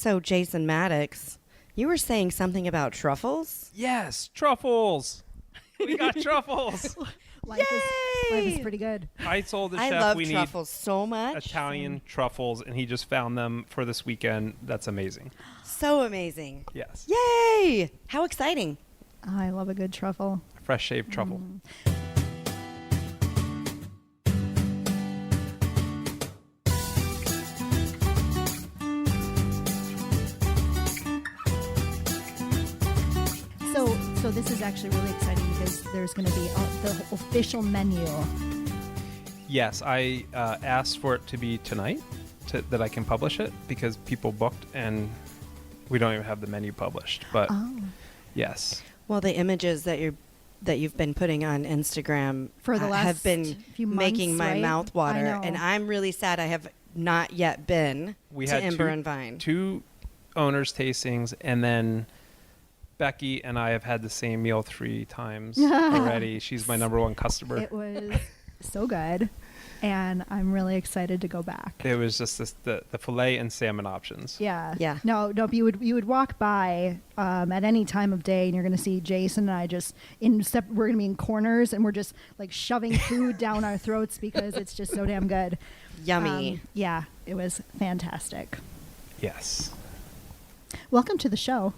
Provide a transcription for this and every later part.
So, Jason Maddox, you were saying something about truffles? Yes, truffles. We got truffles. Life is pretty good. I told the I chef love we truffles so much. need Italian truffles, and he just found them for this weekend. That's amazing. So amazing. Yes. Yay! How exciting. Oh, I love a good truffle. Fresh shaved truffle. So this is actually really exciting because there's going to be the official menu. Yes, I asked for it to be tonight that I can publish it because people booked and we don't even have the menu published. But yes. Well, the images that you've been putting on Instagram for the last have been few months, making my right? mouth water, I know. and I'm really sad I have not yet been We to had Ember Vine. two owners tastings, and then Becky and I have had the same meal 3 times already. She's my number one customer. It was so good, and I'm really excited to go back. It was just the filet and salmon options. Yeah. No. You would walk by at any time of day, and you're going to see Jason and I just we're going to be in corners, and we're just like shoving food down our throats because it's just so damn good. Yummy. Yeah, it was fantastic. Yes. Welcome to the show.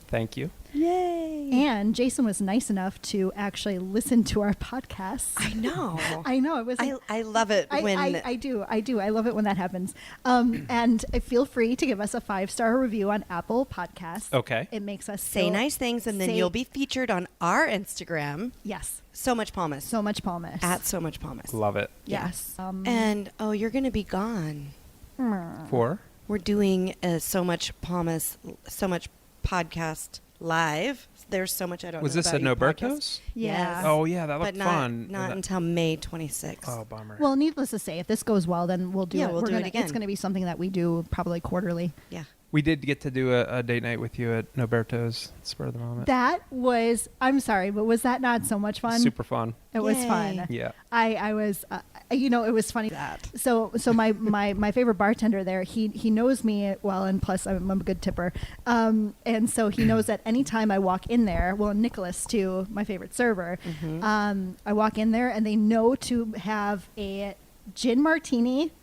Thank you. Yay! And Jason was nice enough to actually listen to our podcast. I know. I know. It was. I love it when I do. I love it when that happens. And feel free to give us a 5-star review on Apple Podcasts. Okay. It makes us say nice things, and then you'll be featured on our Instagram. Yes. So much Palmas. So much Palmas. At So Much Palmas. Love it. Yes. And you're going to be gone. For? We're doing So Much Palmas, So Much podcast live. There's so much I don't Was know this about at you Yeah. podcast. Yes. Oh, yeah, that looked but fun. not until May 26th. Oh, bummer. Well, needless to say, if this goes well, then we'll do it. We'll do it again. It's going to be something that we do probably quarterly. Yeah. We did get to do a date night with you at Norberto's spur of the moment. That was, I'm sorry, but was that not so much fun? Super fun. It was Yay. fun. Yeah. I was, it was funny. So my favorite bartender there, he knows me well, and plus I'm a good tipper. And so he knows that anytime I walk in there, well, Nicholas too, my favorite server, I walk in there and they know to have a gin martini,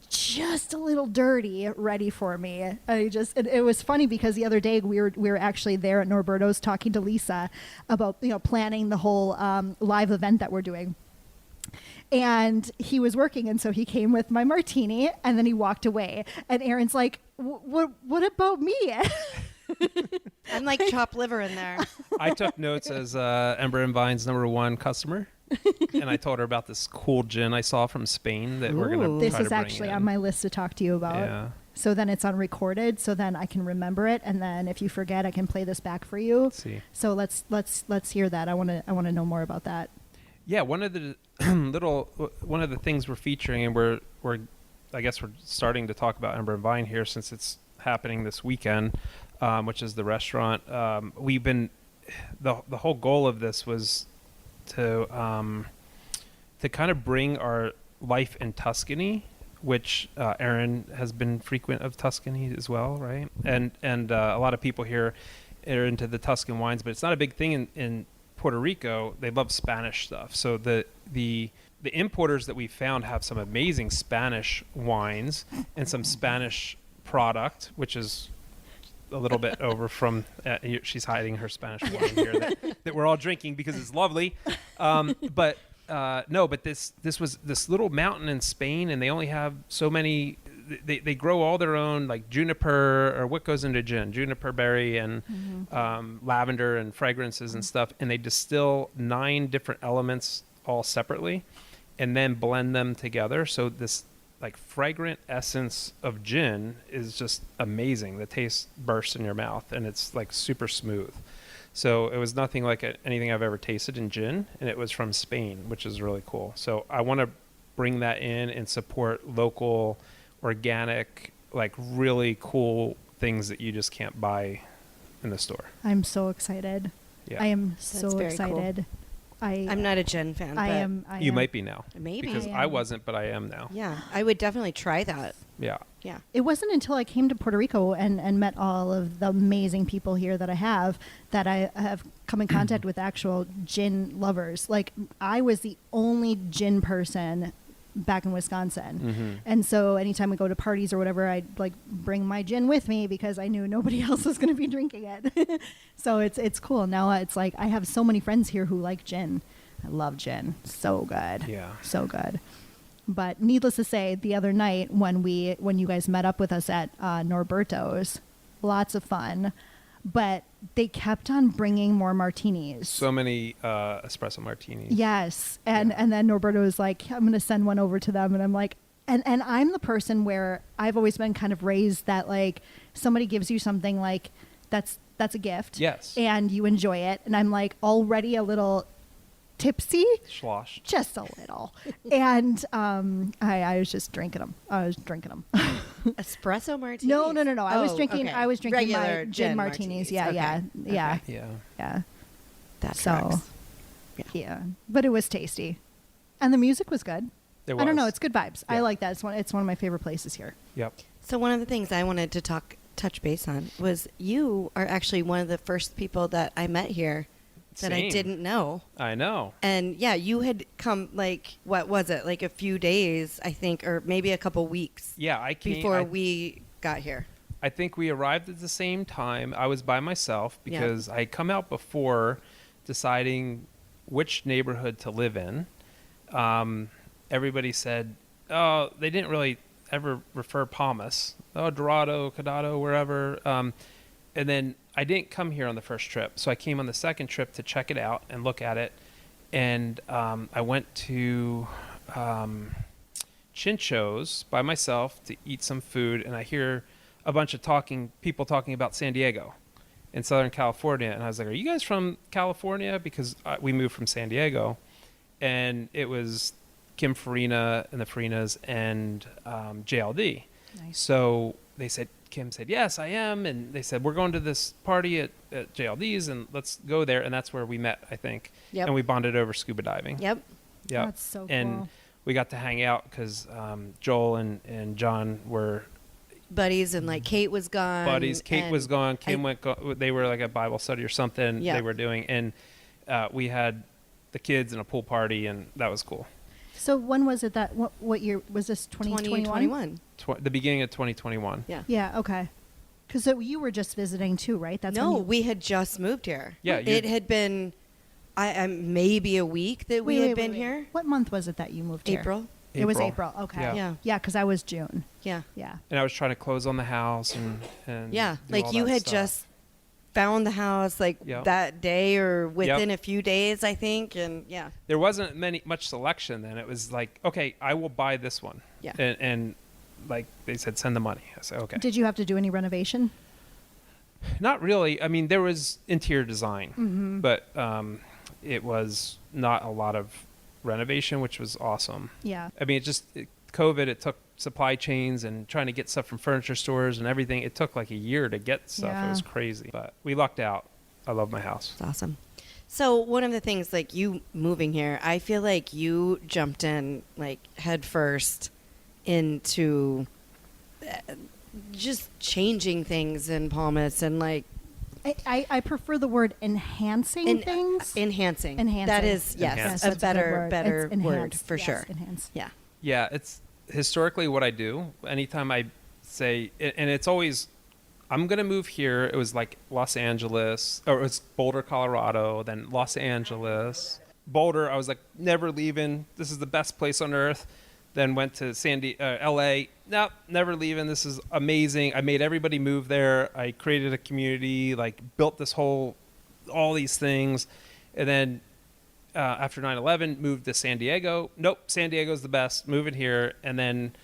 just a little dirty, ready for me. It was funny because the other day we were actually there at Norberto's talking to Lisa about planning the whole live event that we're doing. And he was working, and so he came with my martini, and then he walked away. And Aaron's like, "What about me?" I'm like chopped liver in there. I took notes as Ember Vine's number one customer. And I told her about this cool gin I saw from Spain that we're going to This try is to bring actually in. on my list to talk to you about. Yeah. So then it's unrecorded, so then I can remember it, and then if you forget, I can play this back for you. Let's see. So let's hear that. I want to know more about that. Yeah, one of the one of the things we're featuring, and we're I guess we're starting to talk about Ember Vine here since it's happening this weekend, which is the restaurant. We've been the whole goal of this was to kind of bring our life in Tuscany, which Aaron has been frequent of Tuscany as well, right? And a lot of people here are into the Tuscan wines, but it's not a big thing in Puerto Rico. They love Spanish stuff. So the importers that we found have some amazing Spanish wines and some Spanish product, which is a little bit over from she's hiding her Spanish wine here that we're all drinking because it's lovely. But this was this little mountain in Spain, and they only have so many. They grow all their own, like juniper, or what goes into gin, juniper berry and lavender and fragrances and stuff, and they distill 9 different elements all separately and then blend them together. So this like fragrant essence of gin is just amazing. The taste bursts in your mouth, and it's like super smooth. So it was nothing like anything I've ever tasted in gin, and it was from Spain, which is really cool. So I want to bring that in and support local, organic, like really cool things that you just can't buy in the store. I'm so excited. Yeah. I am That's so very excited. I'm not a gin fan. I but am. You might be now. Maybe. Because I I am. wasn't, but I am now. Yeah, I would definitely try that. Yeah. Yeah. It wasn't until I came to Puerto Rico and met all of the amazing people here that I have come in contact with actual gin lovers. Like, I was the only gin person back in Wisconsin. And so anytime we go to parties or whatever, I'd like bring my gin with me because I knew nobody else was going to be drinking it. So it's cool. Now it's like I have so many friends here who like gin. I love gin. So good. Yeah. So good. But needless to say, the other night when you guys met up with us at Norberto's, lots of fun. But they kept on bringing more martinis. So many espresso martinis. Yes. And then Norberto was like, I'm going to send one over to them. And I'm like, and I'm the person where I've always been kind of raised that, like, somebody gives you something like that's a gift. Yes. And you enjoy it. And I'm like already a little tipsy. Sloshed. Just a little. And I was just drinking them. Espresso martinis? No. I was Oh, drinking okay. my Regular gin martinis. Yeah. Okay. Yeah. Yeah. Yeah. That So, tracks. yeah. But it was tasty. And the music was good. It I don't know. was. It's good vibes. I Yeah. like that. It's one of my favorite places here. Yep. So one of the things I wanted to touch base on was you are actually one of the first people that I met here that I Same. didn't know. I know. And yeah, you had come like, what was it? Like a few days, I think, or maybe a couple weeks Yeah, I came. before we got here. I think we arrived at the same time. I was by myself Yeah. because I had come out before deciding which neighborhood to live in. Everybody said, oh, they didn't really ever refer Palmas. Oh, Dorado, Cadado, wherever. And then I didn't come here on the first trip. So I came on the second trip to check it out and look at it. And I went to Chincho's by myself to eat some food. And I hear a bunch of people talking about San Diego in Southern California. And I was like, are you guys from California? Because we moved from San Diego. And it was Kim Farina and the Farinas and JLD. Nice. So Kim said, yes, I am. And they said, we're going to this party at JLD's and let's go there. And that's where we met, I think. Yep. And we bonded over scuba diving. Yep. Yep. That's so And cool. we got to hang out because Joel and John were Buddies, and like Kate was gone. buddies. Kate and was gone. Kim I- they were like a Bible study or something Yeah. they were doing. And we had the kids and a pool party, and that was cool. So when was it that, what year was this, 2021? 2021. The beginning of 2021. Yeah. Yeah, okay. Because you were just visiting too, right? That's No, when you, we had just moved here. Yeah, It had been maybe a week that we had been wait. here. What month was it that you moved here? April. It was April. Okay. Yeah. Yeah. Because I was June. Yeah. Yeah. And I was trying to close on the house and Yeah. do Like all you that had stuff. just found the house like Yep. that day or within a few days, I think. And yeah. There wasn't much selection then. It was like, okay, I will buy this one. Yeah. And like they said, send the money. I said, okay. Did you have to do any renovation? Not really. I mean, there was interior design, Mm-hmm. but it was not a lot of renovation, which was awesome. Yeah. I mean, COVID, it took supply chains and trying to get stuff from furniture stores and everything. It took like a year to get stuff. Yeah. It was crazy, but we lucked out. I love my house. It's awesome. So one of the things, like you moving here, I feel like you jumped in like head first into just changing things in Palmas and like I prefer the word enhancing things. Enhancing. Enhancing. That is, yes, Enhance. a that's good word. better It's word enhance. for Yes, sure. Enhance. Yeah. Yeah, it's historically what I do. Anytime I say, and it's always, I'm going to move here. It was like Los Angeles, or it was Boulder, Colorado, then Los Angeles. Boulder, I was like, never leaving. This is the best place on earth. Then went to LA. Nope, never leaving. This is amazing. I made everybody move there. I created a community, like built all these things. And then after 9/11, moved to San Diego. Nope, San Diego's the best. Moving here. And then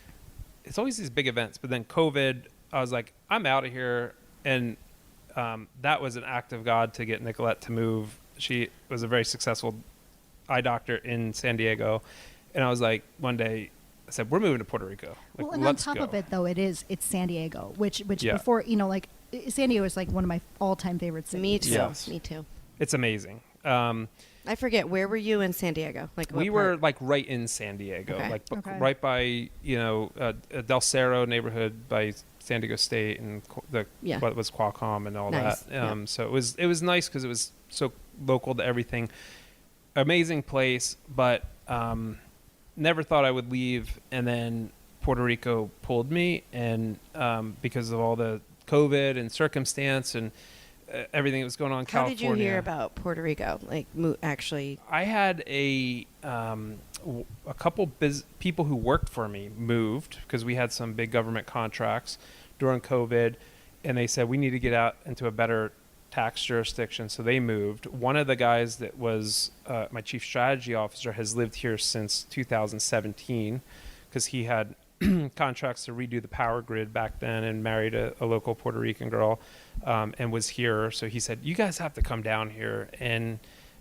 it's always these big events. But then COVID, I was like, I'm out of here. And that was an act of God to get Nicolette to move. She was a very successful eye doctor in San Diego. And I was like, one day, I said, we're moving to Puerto Rico. Like, Well, and on let's top go. of it, though, it's San Diego, which Yeah. before, like San Diego is like one of my all-time favorite cities. Me too. Yes. Me too. It's amazing. I forget, where were you in San Diego? Like what We were part? like right in San Diego, Okay. like Okay. right by Del Cerro neighborhood by San Diego State and Yeah. what was Qualcomm and all Nice. that. Yeah. So it was nice because it was so local to everything. Amazing place, but never thought I would leave. And then Puerto Rico pulled me, and because of all the COVID and circumstance and everything that was going on in How California. did you hear about Puerto Rico? Like, actually, I had a couple people who worked for me moved because we had some big government contracts during COVID, and they said we need to get out into a better tax jurisdiction, so they moved. One of the guys that was my chief strategy officer has lived here since 2017 because he had contracts to redo the power grid back then and married a local Puerto Rican girl and was here. So he said, you guys have to come down here. And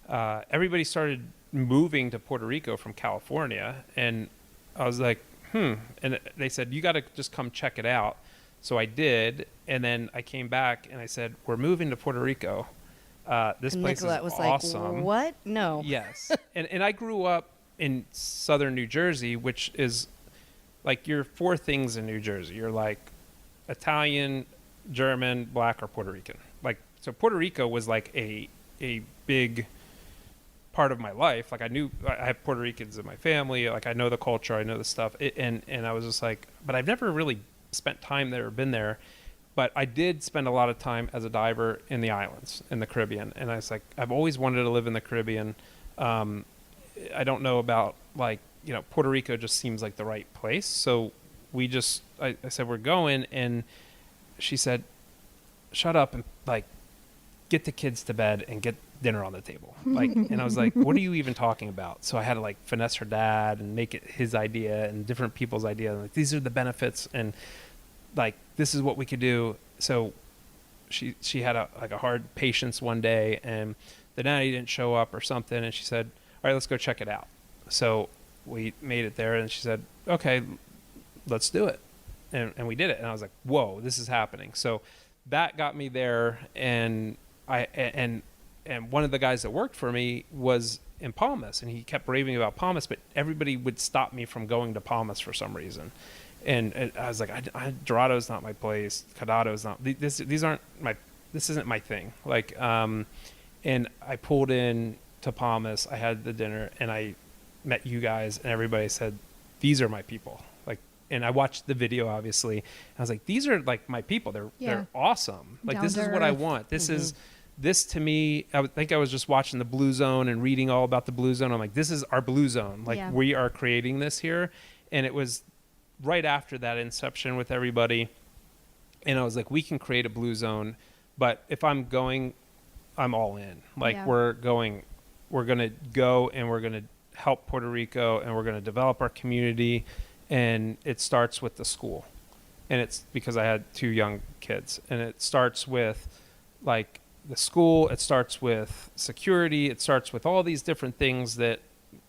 everybody started moving to Puerto Rico from California. And I was like, And they said, you got to just come check it out. So I did. And then I came back and I said, we're moving to Puerto Rico. This and place Nicolette is was awesome. like, what? No. Yes. and I grew up in southern New Jersey, which is like you're four things in New Jersey. You're like Italian, German, Black, or Puerto Rican. Like, so Puerto Rico was like a big part of my life. Like I have Puerto Ricans in my family. Like I know the culture, I know the stuff. And I was just like, but I've never really spent time there or been there. But I did spend a lot of time as a diver in the islands, in the Caribbean. And I was like, I've always wanted to live in the Caribbean. I don't know about like, Puerto Rico just seems like the right place. So I said, we're going. And she said, shut up and like get the kids to bed and get dinner on the table. Like, and I was like, what are you even talking about? So I had to like finesse her dad and make it his idea and different people's idea. Like, these are the benefits and like, this is what we could do. So she had a hard patience one day and the nanny didn't show up or something. And she said, all right, let's go check it out. So we made it there and she said, okay, let's do it. And we did it. And I was like, whoa, this is happening. So that got me there. And one of the guys that worked for me was in Palmas and he kept raving about Palmas, but everybody would stop me from going to Palmas for some reason. And I was like, Dorado's not my place. Cadato's not, this isn't my thing. Like, and I pulled in to Palmas, I had the dinner and I met you guys and everybody said, these are my people. Like, and I watched the video, obviously. I was like, these are like my people. They're awesome. Like, this is what I want. This to me, I think I was just watching the Blue Zone and reading all about the Blue Zone. I'm like, this is our Blue Zone. Like, we are creating this here. And it was right after that inception with everybody. And I was like, we can create a Blue Zone. But if I'm going, I'm all in. Like, we're going to go and we're going to help Puerto Rico and we're going to develop our community. And it starts with the school. And it's because I had 2 young kids. And it starts with like the school, it starts with security, it starts with all these different things that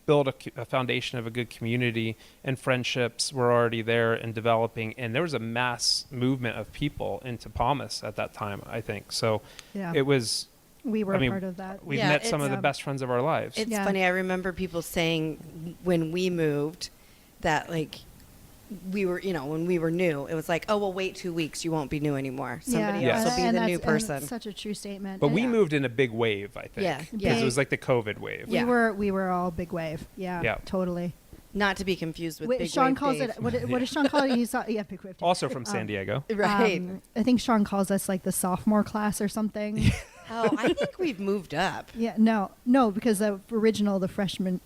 build a foundation of a good community, and friendships were already there and developing. And there was a mass movement of people into Palmas at that time, I think. So it was, we were part of that. We've met some of the best friends of our lives. It's funny. I remember people saying when we moved that like we were, when we were new, it was like, oh, well, wait 2 weeks. You won't be new anymore. Somebody else will be the new person. Such a true statement. But we moved in a big wave, I think. Yeah. Because it was like the COVID wave. We were all big wave. Yeah. Totally. Not to be confused with Big Sean Wave calls Dave. it. What does Sean call it? Big wave. Also from San Diego. Right. I think Sean calls us like the sophomore class or something. Oh, I think we've moved up. Yeah, no, because the freshman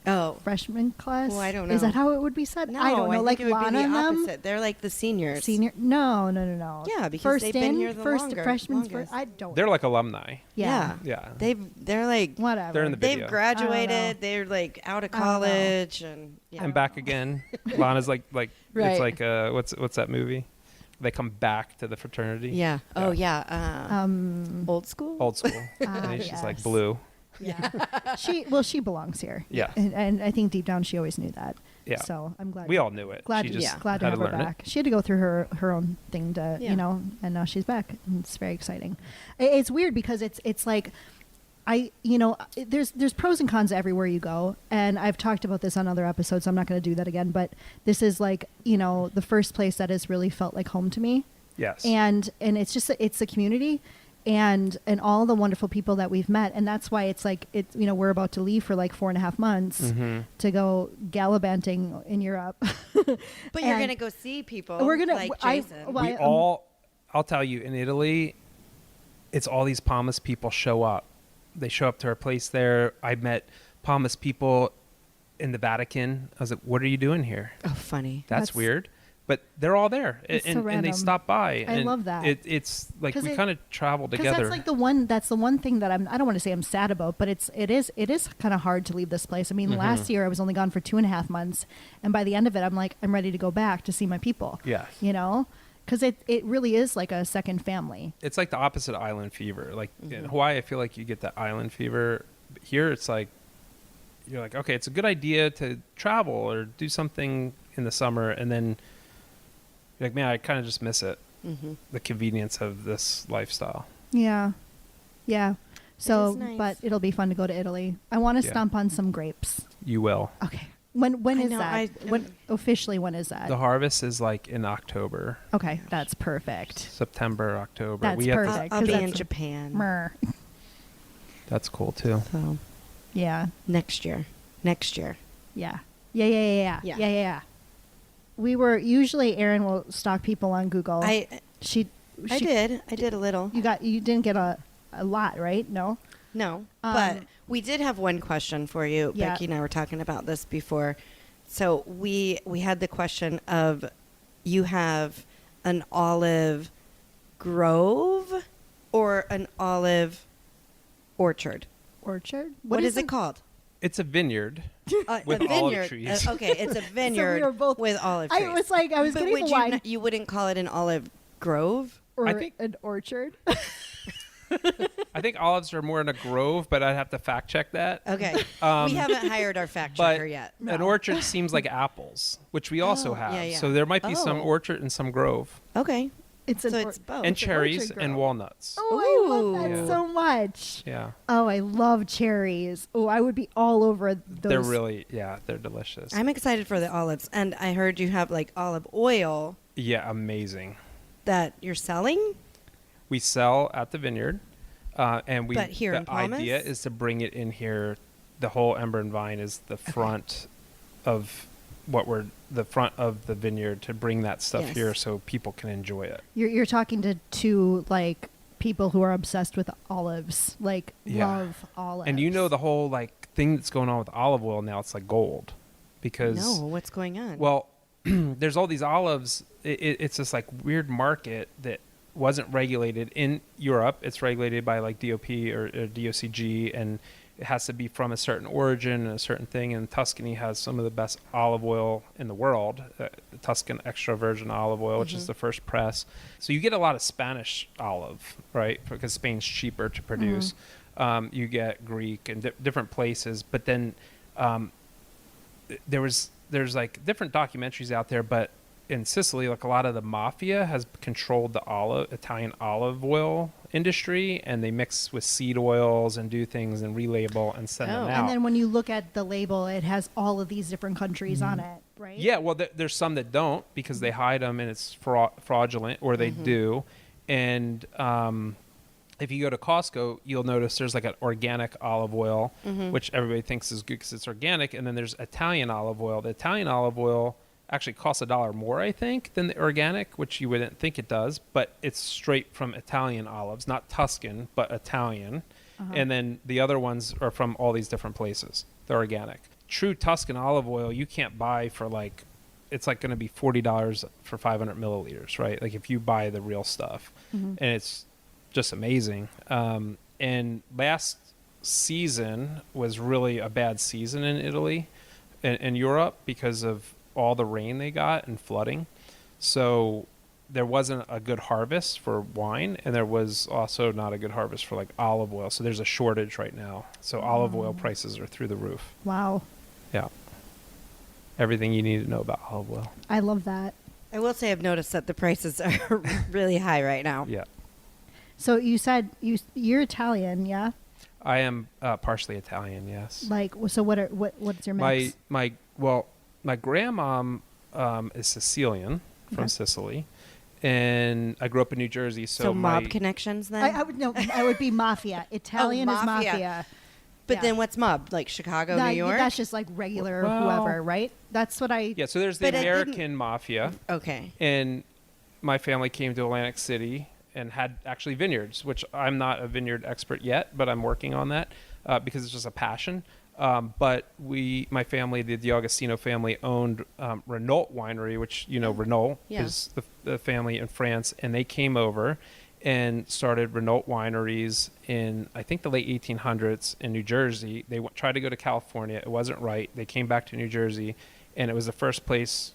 class. Well, I don't know. Is that how it would be said? No, I don't know. I Like think it would Lana be the and them? opposite. They're like the seniors. No. Yeah, because first they've in, been here the first longest. freshmen. I don't. They're like alumni. Yeah. Yeah. They're like Whatever. They're in the video. they've graduated. They're like out of college and And back again. Lana's like Right. It's like what's that movie? They come back to the fraternity. Yeah. Oh yeah. Old school. Old school. And she's like yes. blue. Yeah. she belongs here. Yeah. And I think deep down she always knew that. Yeah. So I'm glad. We all knew it. Glad, She just glad to had have her learn it. back. She had to go through her own thing to, Yeah. and now she's back. And it's very exciting. It's weird because it's like, there's pros and cons everywhere you go, and I've talked about this on other episodes, so I'm not going to do that again, but this is like, the first place that has really felt like home to me. Yes. And it's just, it's the community and all the wonderful people that we've met. And that's why it's like, we're about to leave for like 4.5 months to go gallivanting in Europe. But you're going to go see people we're gonna, like Jason. I'll tell you, in Italy, it's all these Palmas people show up. They show up to our place there. I met Palmas people in the Vatican. I was like, what are you doing here? Oh, funny. That's weird. But they're all there, and they stop by. I love that. It's like we kind of travel together. Because that's the one thing that I don't want to say I'm sad about, but it is kind of hard to leave this place. I mean, last year I was only gone for 2.5 months, and by the end of it, I'm like, I'm ready to go back to see my people. Yes. Because it really is like a second family. It's like the opposite of island fever. Like in Hawaii, I feel like you get that island fever. Here, it's like, you're like, okay, it's a good idea to travel or do something in the summer, and then you're like, man, I kind of just miss it. The convenience of this lifestyle. Yeah. So, nice. but it'll be fun to go to Italy. I want to stomp on some grapes. You will. Okay. When is that? When is that? The harvest is like in October. Okay, that's perfect. September, October. That's perfect. I'll be in Japan. Mer. That's cool too. So Yeah. next year. Yeah. We were usually Erin will stalk people on Google. I did. I did a little. You didn't get a lot, right? No. No, but we did have one question for you. Yeah. Becky and I were talking about this before. So we had the question of, you have an olive grove or an olive orchard? Orchard? What is it called? It's a vineyard with a olive vineyard. trees. Okay, it's a vineyard So we were both- with olive trees. I was like, I was But getting the wine. you wouldn't call it an olive grove? Or I think- an orchard. I think olives are more in a grove, but I'd have to fact check that. Okay. We haven't hired our fact checker yet. An orchard seems like apples, which we also have. yeah. So there might be some orchard and some grove. Okay. It's It's both. And cherries orchard and grove. walnuts. Oh, I love that Ooh. so much. Yeah. Oh, I love cherries. Oh, I would be all over those. They're really, they're delicious. I'm excited for the olives. And I heard you have like olive oil Yeah, amazing. that you're selling? We sell at the vineyard. And But here the in Palmas? idea is to bring it in here. The whole Ember Vine is the front of the front of the vineyard, to bring that stuff Yes. here so people can enjoy it. You're talking to like people who are obsessed with olives, like love olives. And the whole like thing that's going on with olive oil now, it's like gold, because No, what's going on? well, there's all these olives. It's this like weird market that wasn't regulated in Europe. It's regulated by like DOP or DOCG, and it has to be from a certain origin and a certain thing. And Tuscany has some of the best olive oil in the world, Tuscan extra virgin olive oil, which is the first press. So you get a lot of Spanish olive, right? Because Spain's cheaper to produce. You get Greek and different places, but then there's like different documentaries out there, but in Sicily, like a lot of the mafia has controlled the Italian olive oil industry, and they mix with seed oils and do things and relabel and send them out. And then when you look at the label, it has all of these different countries on it, right? Yeah, well, there's some that don't because they hide them and it's fraudulent, or they do. And if you go to Costco, you'll notice there's like an organic olive oil, which everybody thinks is good because it's organic. And then there's Italian olive oil. The Italian olive oil actually costs $1 more, I think, than the organic, which you wouldn't think it does, but it's straight from Italian olives, not Tuscan, but Italian. And then the other ones are from all these different places. They're organic. True Tuscan olive oil, you can't buy for like, it's like going to be $40 for 500 milliliters, right? Like if you buy the real stuff, and it's just amazing. And last season was really a bad season in Italy and Europe because of all the rain they got and flooding. So there wasn't a good harvest for wine, and there was also not a good harvest for like olive oil. So there's a shortage right now. So olive oil prices are through the roof. Wow. Yeah. Everything you need to know about olive oil. I love that. I will say I've noticed that the prices are really high right now. Yeah. So you said you're Italian, yeah? I am partially Italian. Yes. Like, so what's your mix? My grandmom is Sicilian from Sicily, and I grew up in New Jersey. So mob connections then. I would be mafia. Italian is mafia. mafia. But Yeah. then what's mob? Like Chicago, New York? That's just like regular Well, whoever, right? That's what I. Yeah. So there's the But I American didn't- mafia, Okay. and my family came to Atlantic City and had actually vineyards, which I'm not a vineyard expert yet, but I'm working on that because it's just a passion. But my family, the D'Agostino family, owned Renault Winery, which, Renault Yeah. is the family in France. And they came over and started Renault wineries in, I think, the late 1800s in New Jersey. They tried to go to California. It wasn't right. They came back to New Jersey. And it was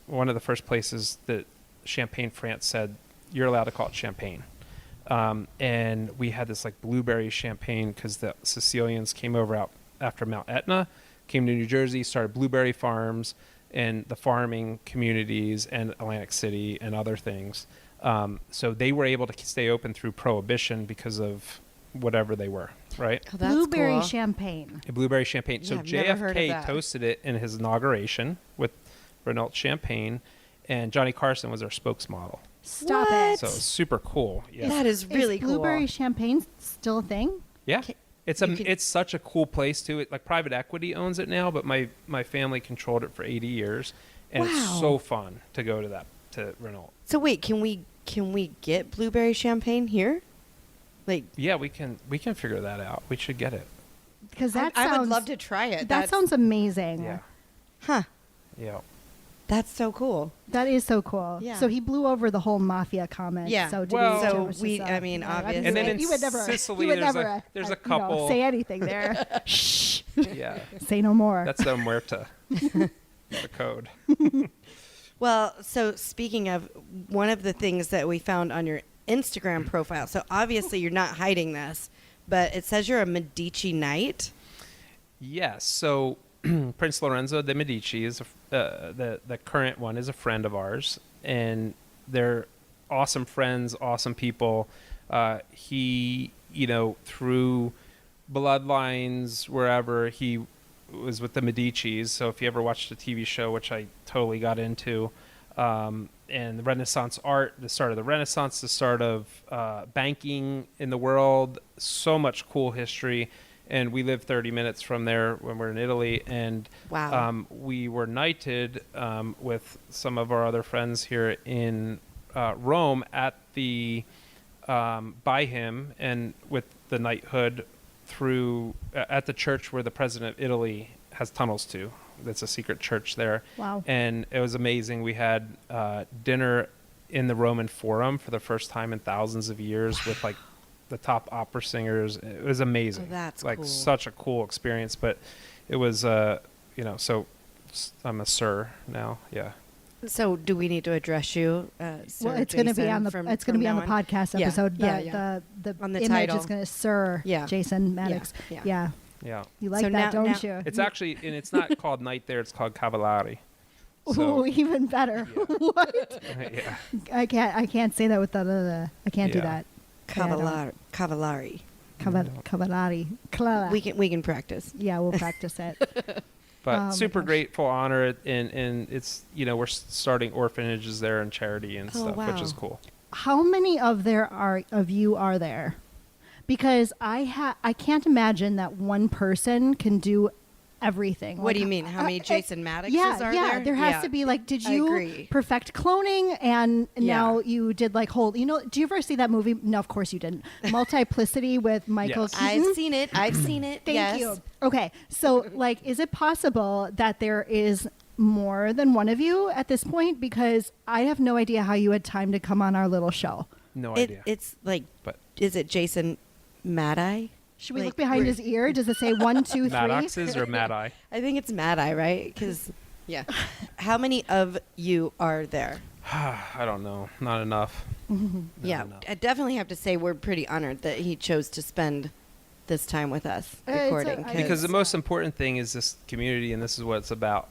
one of the first places that Champagne, France said, you're allowed to call it champagne. And we had this like blueberry champagne because the Sicilians came over out after Mount Etna, came to New Jersey, started blueberry farms and the farming communities and Atlantic City and other things. So they were able to stay open through Prohibition because of whatever they were, right? Oh, that's Blueberry cool. champagne. A blueberry champagne. Yeah, So I've never heard of JFK that. toasted it in his inauguration with Renault champagne, and Johnny Carson was our spokesmodel. Stop What? it. So it was super cool. Yeah. That is really cool. blueberry champagne still a thing? Yeah. Ca- It's you can- it's such a cool place too. Like private equity owns it now, but my family controlled it for 80 years, and Wow. it's so fun to go to Renault. So wait, can we get blueberry champagne here? Like, Yeah, we can figure that out. We should get it. Because that I sounds, would love to try it. That sounds amazing. Yeah. Huh. Yeah. That's so cool. That is so cool. Yeah. So he blew over the whole mafia comment. Yeah. So, Well- so So it was we- just, I mean, obviously- And then in you would never, Sicily, you would there's never, there's a you know, couple. say anything there. Shh. Yeah. Say no more. That's the muerta. The code. Well, so speaking of, one of the things that we found on your Instagram profile, so obviously you're not hiding this, but it says you're a Medici Knight. Yes. So Prince Lorenzo de Medici is the current one is a friend of ours, and they're awesome friends, awesome people. He, through bloodlines, wherever, he was with the Medicis. So if you ever watched the TV show, which I totally got into, and the Renaissance art, the start of the Renaissance, the start of banking in the world, so much cool history. And we live 30 minutes from there when we're in Italy. And Wow. we were knighted with some of our other friends here in Rome by him, and with the knighthood at the church where the president of Italy has tunnels to. That's a secret church there. Wow. And it was amazing. We had dinner in the Roman Forum for the first time in thousands of years with like the top opera singers. It was amazing. Oh, that's like cool. such a cool experience. But it was, so I'm a sir now. Yeah. So do we need to address you, Sir Well, it's going to be Jason, on the from podcast Yeah, episode. yeah, The, yeah. the On the image title. is going to Sir Yeah. Jason Maddox. Yeah. Yeah. Yeah. You like So that, now- don't now- you? It's actually, and it's not called knight there. It's called Cavalieri. Ooh, So, even better. Yeah. What? yeah. I can't say that with the I can't do Yeah. that. Yeah, I don't. Cavallari. Cavallari. Clara. We can practice. Yeah, we'll practice it. But Oh my super gosh. grateful, honor, and it's we're starting orphanages there and charity and Oh, stuff, which wow. is cool. How many of you are there? Because I can't imagine that one person can do everything. What do you mean? How many Jason Maddoxes yeah, are yeah. there? There has to be like, did I you agree. perfect cloning and Yeah. now you did like whole? Do you ever see that movie? No, of course you didn't. Multiplicity with Michael Yes. Keaton. I've seen it. Thank yes. you. Okay, so like, is it possible that there is more than one of you at this point? Because I have no idea how you had time to come on our little show. No idea. It's like, But is it Jason Maddox? Should we Like, look behind we're- his ear? Does it say 1, 2, 3? Maddoxes or Mad Eye? I think it's Maddox, right? Because, yeah. How many of you are there? I don't know. Not enough. Not Yeah, enough. I definitely have to say we're pretty honored that he chose to spend this time with us It's a- recording. I- Because the It's, most important thing is this community, and this is what it's about.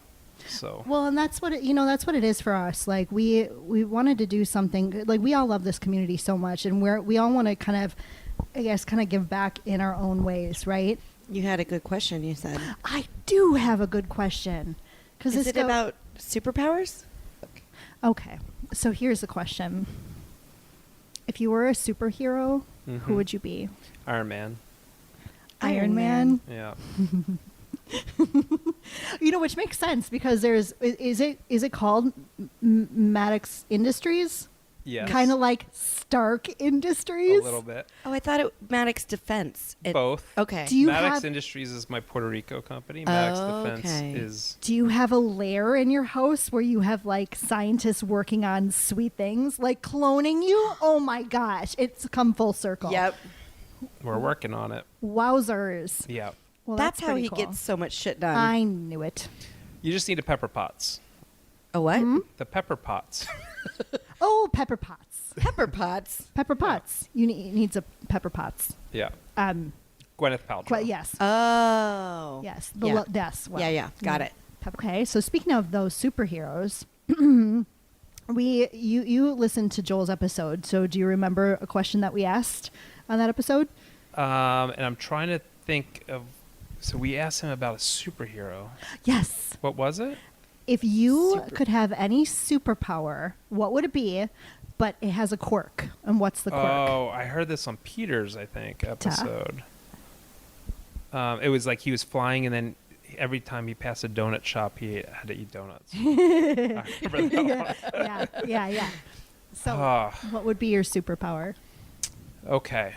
So Well, and that's what that's what it is for us. Like we wanted to do something. Like we all love this community so much, and we all want to kind of I guess, kind of give back in our own ways, right? You had a good question, you said. I do have a good question. Is it about superpowers? Okay, so here's the question. If you were a superhero, who would you be? Iron Man. Iron Man? Yeah. Which makes sense because is it called Maddox Industries? Yes. Kind of like Stark Industries? A little bit. Oh, I thought it Maddox Defense. Both. Okay. Do you Maddox have, Industries is my Puerto Rico company. Maddox Defense okay. is... Do you have a lair in your house where you have like scientists working on sweet things, like cloning you? Oh my gosh, it's come full circle. Yep. We're working on it. Wowzers. Yeah. Well, that's how pretty he cool. gets so much shit done. I knew it. You just need a pepper pots. A what? The pepper pots. Oh, pepper pots. Pepper pots. Pepper pots. You needs a pepper pots. Yeah. Um, Gwyneth Paltrow. yes. Oh. Yes. Yeah. Yes. Well, Yeah. Got it. Okay, so speaking of those superheroes, you listened to Joel's episode. So do you remember a question that we asked on that episode? And I'm trying to think of... So we asked him about a superhero. Yes. What was it? If you could have any superpower, what would it be? But it has a quirk. And what's the quirk? Oh, I heard this on Peter's, I think, episode. It was like he was flying, and then every time he passed a donut shop, he had to eat donuts. I remember that one. Yeah. So, what would be your superpower? Okay.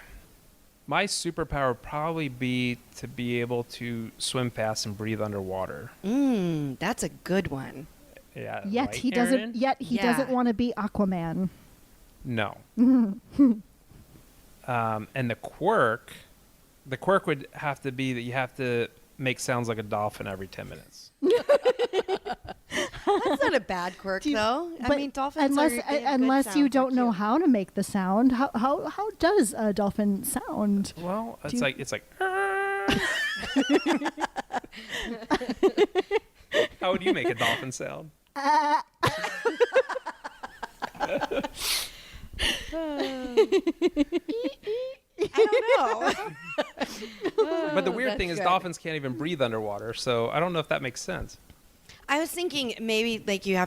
My superpower would probably be to be able to swim fast and breathe underwater. That's a good one. Yeah. Yet right, he Aaron? doesn't. Yet he Yeah. doesn't want to be Aquaman. No. And the quirk would have to be that you have to make sounds like a dolphin every 10 minutes. That's not a bad quirk, though. I mean, dolphins unless you don't know how to make the sound. How does a dolphin sound? Well, it's like how would you make a dolphin sound? I don't know. But the weird That's thing is good. dolphins can't even breathe underwater, so I don't know if that makes sense. I was thinking maybe like you're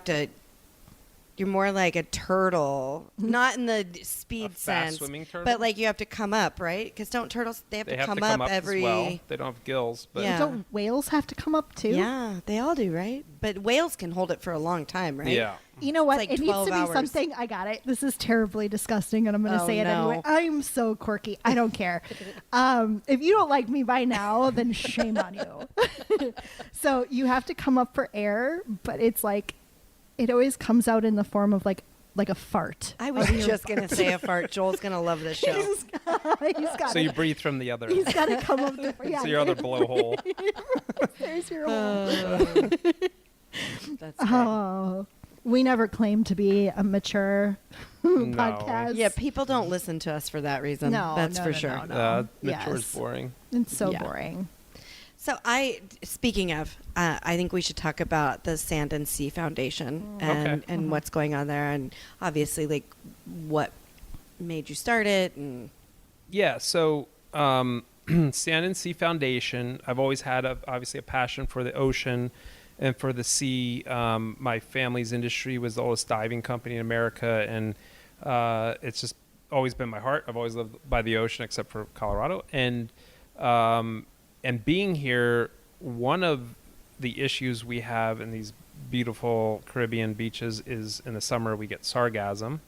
more like a turtle, not in the speed A fast sense, swimming turtle? but like you have to come up, right? Because don't turtles they have They to have come to come up up every? as well. They don't have gills, but Yeah. Don't whales have to come up too? Yeah, they all do, right? But whales can hold it for a long time, right? yeah. You know what? like it needs 12 to be hours. something. I got it. This is terribly disgusting, and I'm going to Oh, say it no. anyway. I'm so quirky. I don't care. If you don't like me by now, then shame on you. So you have to come up for air, but it's like it always comes out in the form of like a fart. I was just gonna say a fart. Joel's gonna love this show. He's got So it. you breathe from the other He's end. got to come up the So your other blowhole. There's your hole. That's good. Oh, we never claimed to be a mature podcast. Yeah, people don't listen to us for that reason. No, that's no, for no, sure. no. Mature is Yes. boring. It's so Yeah. boring. So speaking of, I think we should talk about the Sand and Sea Foundation and Okay. what's going on there, and obviously like what made you start it, and Yeah, so Sand and Sea Foundation, I've always had obviously a passion for the ocean and for the sea. My family's industry was the oldest diving company in America, and it's just always been my heart. I've always lived by the ocean except for Colorado. And being here, one of the issues we have in these beautiful Caribbean beaches is in the summer we get sargassum,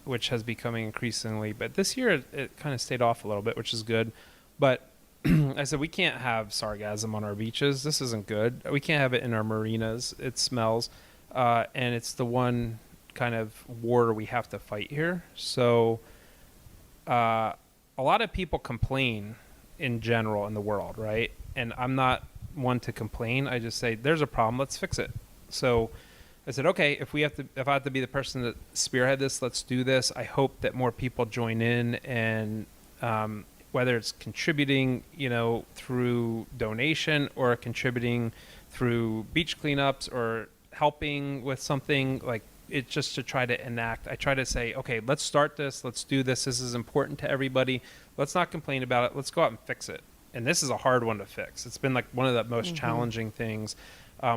which has becoming increasingly. But this year it kind of stayed off a little bit, which is good. But I said we can't have sargassum on our beaches. This isn't good. We can't have it in our marinas. It smells, and it's the one kind of war we have to fight here. So a lot of people complain in general in the world, right? And I'm not one to complain. I just say there's a problem, let's fix it. So I said, okay, if I have to be the person that spearhead this, let's do this. I hope that more people join in, and whether it's contributing, through donation or contributing through beach cleanups or helping with something like it's just to try to enact. I try to say, okay, let's start this. Let's do this. This is important to everybody. Let's not complain about it. Let's go out and fix it. And this is a hard one to fix. It's been like one of the most challenging things.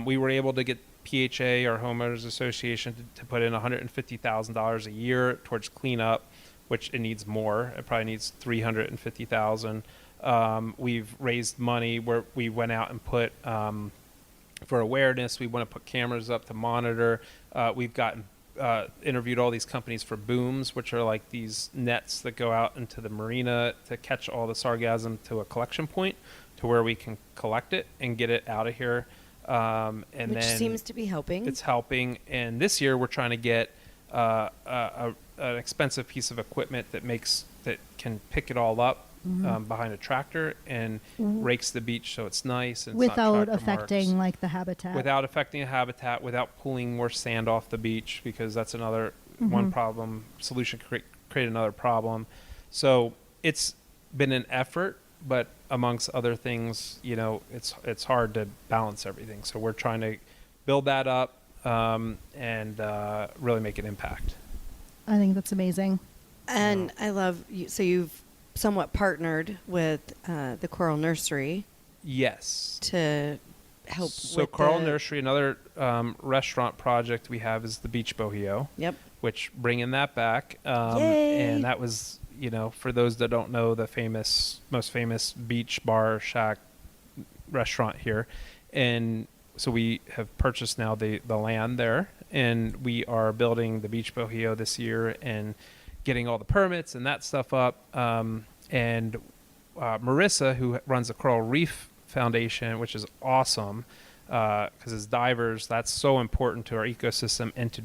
We were able to get PHA, our homeowners association, to put in $150,000 a year towards cleanup, which it needs more. It probably needs $350,000. We've raised money where we went out and put for awareness. We want to put cameras up to monitor. We've gotten interviewed all these companies for booms, which are like these nets that go out into the marina to catch all the sargassum to a collection point to where we can collect it and get it out of here. And Which then seems to be helping. it's helping. And this year we're trying to get an expensive piece of equipment that can pick it all up behind a tractor and rakes the beach so it's nice and it's not Without tractor affecting marks. like the habitat. Without affecting the habitat, without pulling more sand off the beach, because that's another one problem. Solution create another problem. So it's been an effort, but amongst other things, it's hard to balance everything. So we're trying to build that up and really make an impact. I think that's amazing. And I love you. So you've somewhat partnered with the Coral Nursery Yes. to help. So with Coral the, Nursery, another restaurant project we have is the Beach Bohio. Yep. Which bringing that back. Yay. And that was, for those that don't know, the most famous beach bar shack restaurant here. And so we have purchased now the land there, and we are building the Beach Bohio this year and getting all the permits and that stuff up. And Marissa, who runs the Coral Reef Foundation, which is awesome, because as divers, that's so important to our ecosystem and to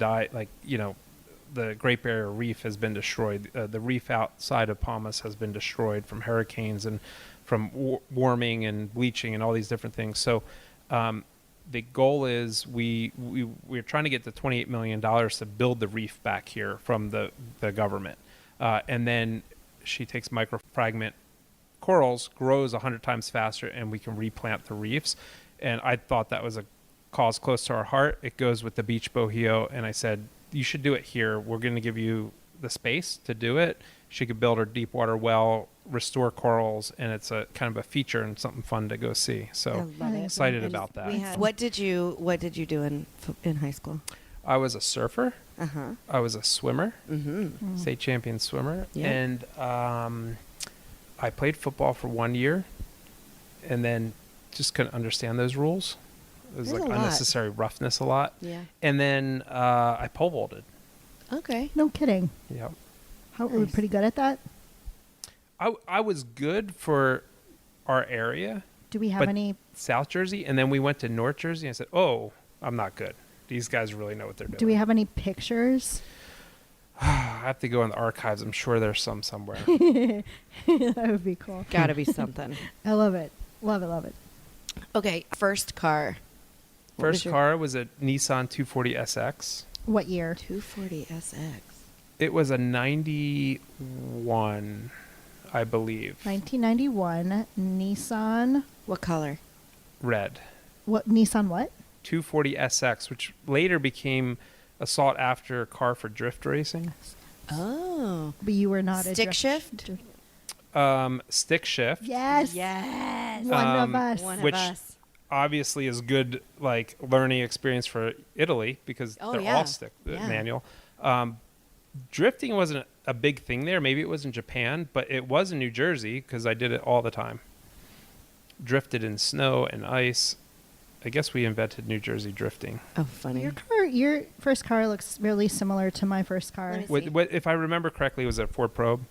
the Great Barrier Reef has been destroyed. The reef outside of Palmas has been destroyed from hurricanes and from warming and bleaching and all these different things. So the goal is we're trying to get the $28 million to build the reef back here from the government. And then she takes microfragment corals, grows 100 times faster, and we can replant the reefs. And I thought that was a cause close to our heart. It goes with the Beach Bohio, and I said, you should do it here. We're going to give you the space to do it. She could build her deep water well, restore corals, and it's a kind of a feature and something fun to go see. So I love it. excited And about that. What did you do in high school? I was a surfer. Uh-huh. I was a swimmer, Mm-hmm. state champion swimmer, Yeah. and I played football for 1 year, and then just couldn't understand those rules. It was There's like a lot. unnecessary roughness a lot. Yeah. And then I pole vaulted. Okay. No kidding. Yep. How were we Nice. pretty good at that? I was good for our area, Do we have but any? South Jersey, and then we went to North Jersey, and I said, "Oh, I'm not good. These guys really know what they're doing." Do we have any pictures? I have to go in the archives. I'm sure there's some somewhere. That would be cool. Gotta be something. I love it. Love it. Love it. Okay. First car. What was First your- car was a Nissan 240 SX. What year? 240 SX. It was a 91, I believe. 1991 Nissan. What color? Red. What Nissan? What? 240 SX, which later became a sought after car for drift racing. Oh. But you were not a Stick drift- shift? Stick shift. Yes. Yes. One of Um, us. One Which- of us. Obviously is good learning experience for Italy because Oh, they're yeah. all stick Yeah. manual. Drifting wasn't a big thing there. Maybe it was in Japan, but it was in New Jersey because I did it all the time. Drifted in snow and ice. I guess we invented New Jersey drifting. Oh, funny. Your first car looks really similar to my first car. Let me see. If I remember correctly, it was a Ford Probe.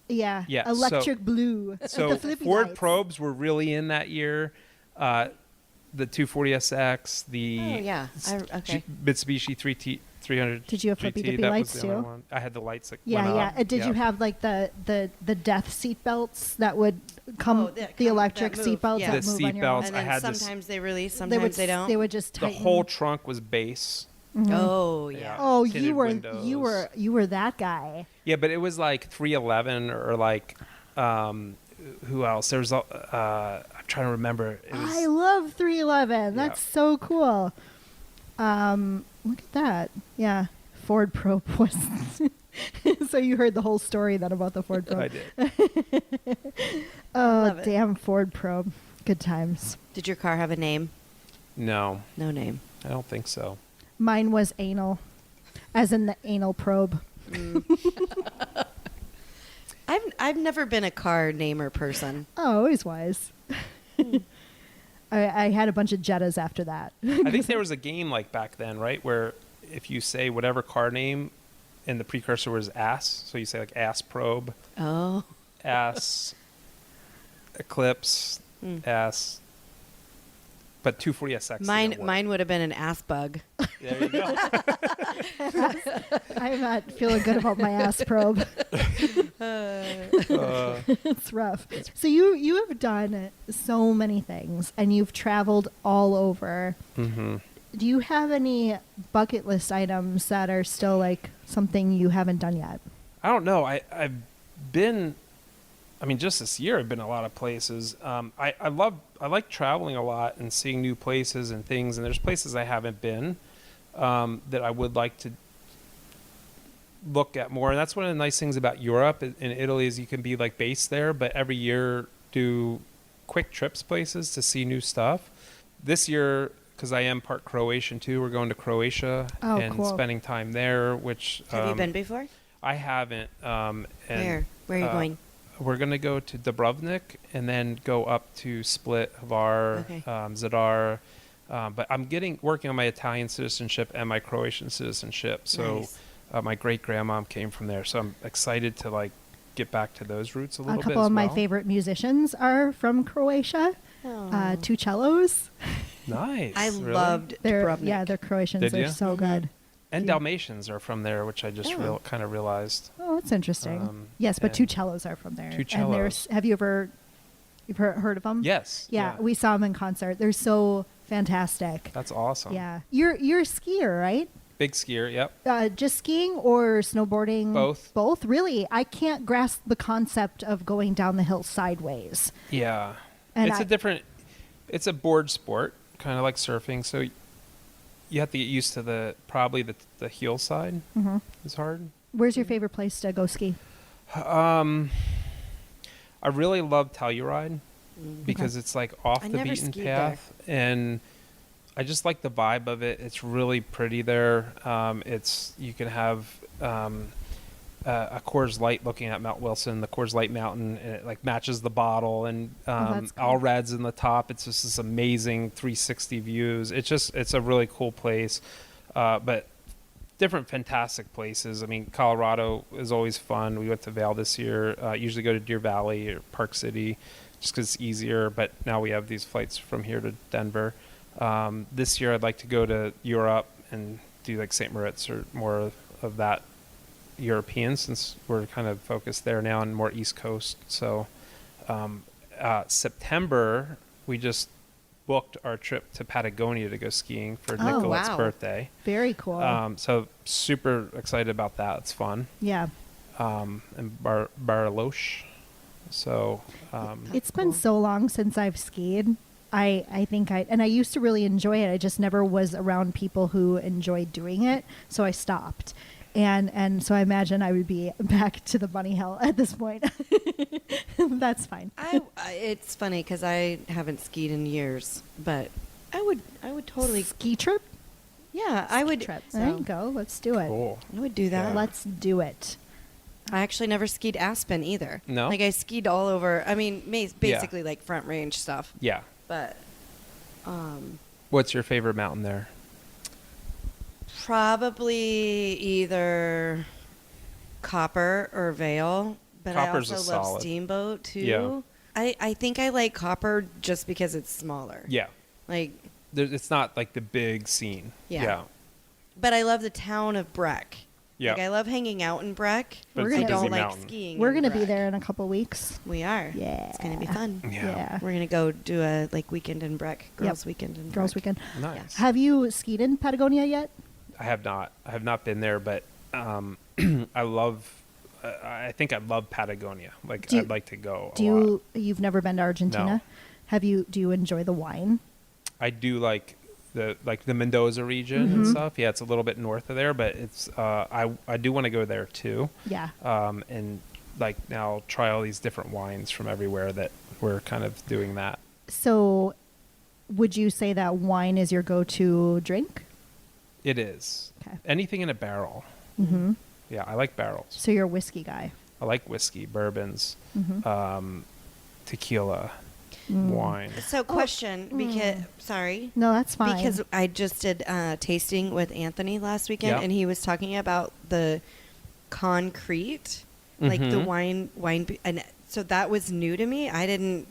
Yeah. Yeah, Electric blue. So the flippy Ford lights. Probes were really in that year. The 240 SX, the Oh, yeah. Okay. Mitsubishi 300. Did you have flippy GT, dippy that was lights the other too? one. I had the lights that Yeah, went yeah. up. Did you have like the death seat belts that would come? Oh, that the come- electric that seat move, belts yeah. that The move seat on your belts, And I then had this- sometimes they release, They sometimes would. they don't. They would just The tighten. whole trunk was base. Mhm. Oh, yeah. Yeah. Oh, tinted you were windows. that guy. Yeah, but it was like 311 or like who else? There's I'm trying to remember. It was, I love 311. That's so cool. Look at that. Yeah. Ford probe was. So you heard the whole story then about the Ford probe. I did. Oh, Love it. damn Ford probe. Good times. Did your car have a name? No, No name. I don't think so. Mine was anal, as in the anal probe. I've never been a car namer person. Oh, always wise. I had a bunch of Jettas after that. I think there was a game like back then, right, where if you say whatever car name and the precursor was ass, so you say like ass probe, Oh. ass eclipse, ass, but 240SX. Mine would have been an ass bug. There you go. I'm not feeling good about my ass probe. It's rough. So you have done so many things, and you've traveled all over. Mm-hmm. Do you have any bucket list items that are still like something you haven't done yet? I don't know. I've been, I mean, just this year I've been a lot of places. I like traveling a lot and seeing new places and things. And there's places I haven't been that I would like to look at more. And that's one of the nice things about Europe and Italy is you can be like based there, but every year do quick trips places to see new stuff. This year, because I am part Croatian too, we're going to Croatia and cool. spending time there, which Have you been before? I haven't. And Where are you going? We're going to go to Dubrovnik and then go up to Split, Hvar, Okay. Zadar. But I'm working on my Italian citizenship and my Croatian citizenship. So Nice. my great grandmom came from there. So I'm excited to like get back to those roots a little A bit. couple as of my well. favorite musicians are from Croatia. Oh. Two cellos. Nice. I Really? loved Dubrovnik. They're Croatians. Did They're ya? so good. And Yeah. Dalmatians are from there, which I just Oh. kind of realized. Oh, that's interesting. Yes, but two and cellos are from there. two And cellos. have you ever heard of them? Yes. Yeah, we saw them in concert. They're so fantastic. That's awesome. Yeah, you're a skier, right? Big skier. Yep. Just skiing or snowboarding? Both. Both, really. I can't grasp the concept of going down the hill sideways. Yeah. And It's a board sport, kind of like surfing. So you have to get used to the heel side is hard. Where's your favorite place to go ski? I really love Telluride because it's like off I the never beaten skied path, and I just like the vibe of it. It's really pretty there. You can have a Coors Light looking at Mount Wilson, the Coors Light Mountain, and it like matches the bottle, and that's cool. all reds in the top. It's just this amazing 360 views. It's a really cool place, but different fantastic places. I mean, Colorado is always fun. We went to Vail this year. Usually go to Deer Valley or Park City just because it's easier, but now we have these flights from here to Denver. This year I'd like to go to Europe and do like St. Moritz or more of that European, since we're kind of focused there now and more East Coast. So September we just booked our trip to Patagonia to go skiing for Nicolette's wow. birthday. Very cool. So super excited about that. It's fun. Yeah. And Bariloche. So It's been so long since I've skied. I think I used to really enjoy it. I just never was around people who enjoyed doing it, so I stopped. And so I imagine I would be back to the bunny hill at this point. That's fine. It's funny because I haven't skied in years, but I would totally. Ski trip? Yeah, I would. Trip. There you go. Let's do it. cool. I would do that. Yeah. Let's do it. I actually never skied Aspen either. No? Like I skied all over. I mean, basically like front range stuff. Yeah. But What's your favorite mountain there? probably either Copper or Vale. But Copper's I a also love solid. Steamboat too. Yeah. I think I like Copper just because it's smaller. Yeah. Like, It's not like the big scene. Yeah. Yeah. but I love the town of Breck. Yeah. Like I love hanging out in Breck. But We're I gonna don't busy like mountain. skiing. We're in going to be Breck. there in a couple weeks. We are. Yeah. It's gonna be fun. Yeah. We're gonna go do a weekend in Breck, girls' weekend in Girls' Breck. weekend. Nice. Have you skied in Patagonia yet? I have not. I have not been there, but I love. I think I love Patagonia. Like Do you- I'd like to go. You've never been to Argentina? No. Do you enjoy the wine? I do like the Mendoza region and stuff. Yeah, it's a little bit north of there, but it's I do want to go there too. Yeah. And like now try all these different wines from everywhere that we're kind of doing that. So, would you say that wine is your go-to drink? It is. Okay. Anything in a barrel. Mm-hmm. Yeah, I like barrels. So you're a whiskey guy. I like whiskey, bourbons, Mm-hmm. Tequila, wine. So question, because sorry. No, that's fine. Because I just did tasting with Anthony last weekend, Yeah. and he was talking about the concrete, like the Mhm. wine, and so that was new to me. I didn't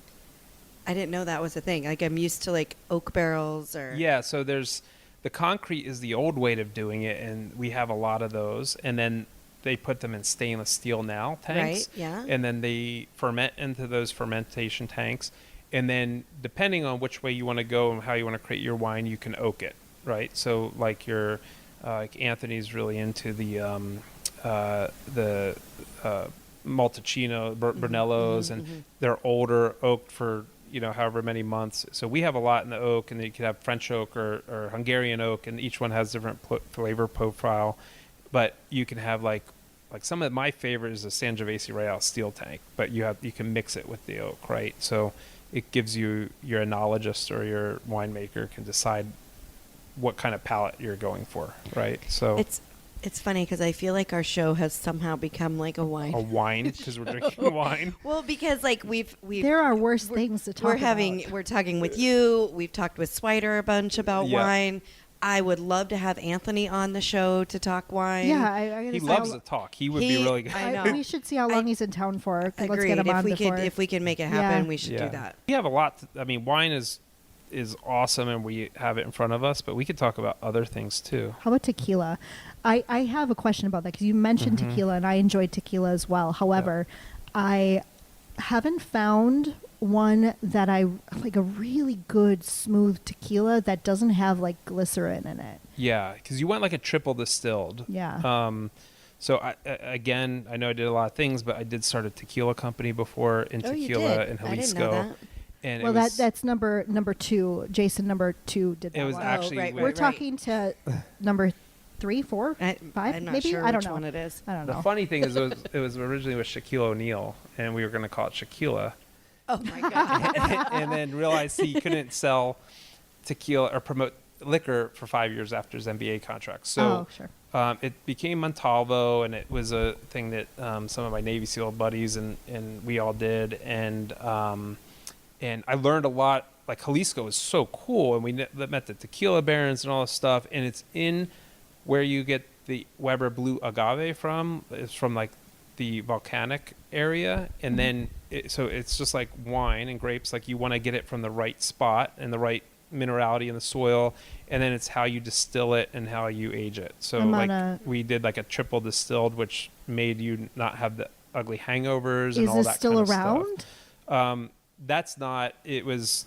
know that was a thing. Like I'm used to like oak barrels or Yeah, so there's the concrete is the old way of doing it, and we have a lot of those. And then they put them in stainless steel now tanks, Right, yeah. and then they ferment into those fermentation tanks. And then depending on which way you want to go and how you want to create your wine, you can oak it, right? So like your like Anthony's really into the Multiplicitiy, Brunellos, and they're older, oaked for however many months. So we have a lot in the oak, and you could have French oak or Hungarian oak, and each one has different flavor profile. But you can have like some of my favorite is a Sangiovese Royale steel tank, but you can mix it with the oak, right? So it gives you your enologist or your winemaker can decide what kind of palate you're going for, right? So It's funny because I feel like our show has somehow become like a wine. a wine because we're drinking wine. Well, because like we've there are worse things to talk about. We're talking with you. We've talked with Swider a bunch about Yeah. wine. I would love to have Anthony on the show to talk wine. Yeah, I gotta He say, loves to talk. He would be really good. I know. We should see how long he's in town for. Let's Agreed. get him on if before. we can make it happen, Yeah. we should do that. We have a lot. Wine is awesome, and we have it in front of us. But we could talk about other things too. How about tequila? I have a question about that because you mentioned tequila, and I enjoyed tequila as well. However, I haven't found one that I like a really good smooth tequila that doesn't have like glycerin in it. Yeah, because you want like a triple distilled. Yeah. So again, I know I did a lot of things, but I did start a tequila company before in Oh, you tequila did? in I didn't Jalisco. know that. And Well, it was, that's number two. Jason number 2 did that. it was one. actually right, with- We're talking to number 3, 4, 5, I'm not maybe. sure I don't which know. one it is. I don't The know. funny thing is, it was originally with Shaquille O'Neal, and we were going to call it Shaquilla, Oh my god! and then realized he couldn't sell tequila or promote liquor for 5 years after his NBA contract. So Oh, sure. it became Montalvo, and it was a thing that some of my Navy SEAL buddies and we all did, and I learned a lot. Like Jalisco was so cool, and we met the tequila barons and all this stuff, and it's in where you get the Weber Blue Agave from. It's from like the volcanic area, and then so it's just like wine and grapes. Like you want to get it from the right spot and the right minerality in the soil, and then it's how you distill it and how you age it. So I'm on like we did like a triple distilled, which made you not have the ugly hangovers and Is all this that still kind of around? stuff. That's not. It was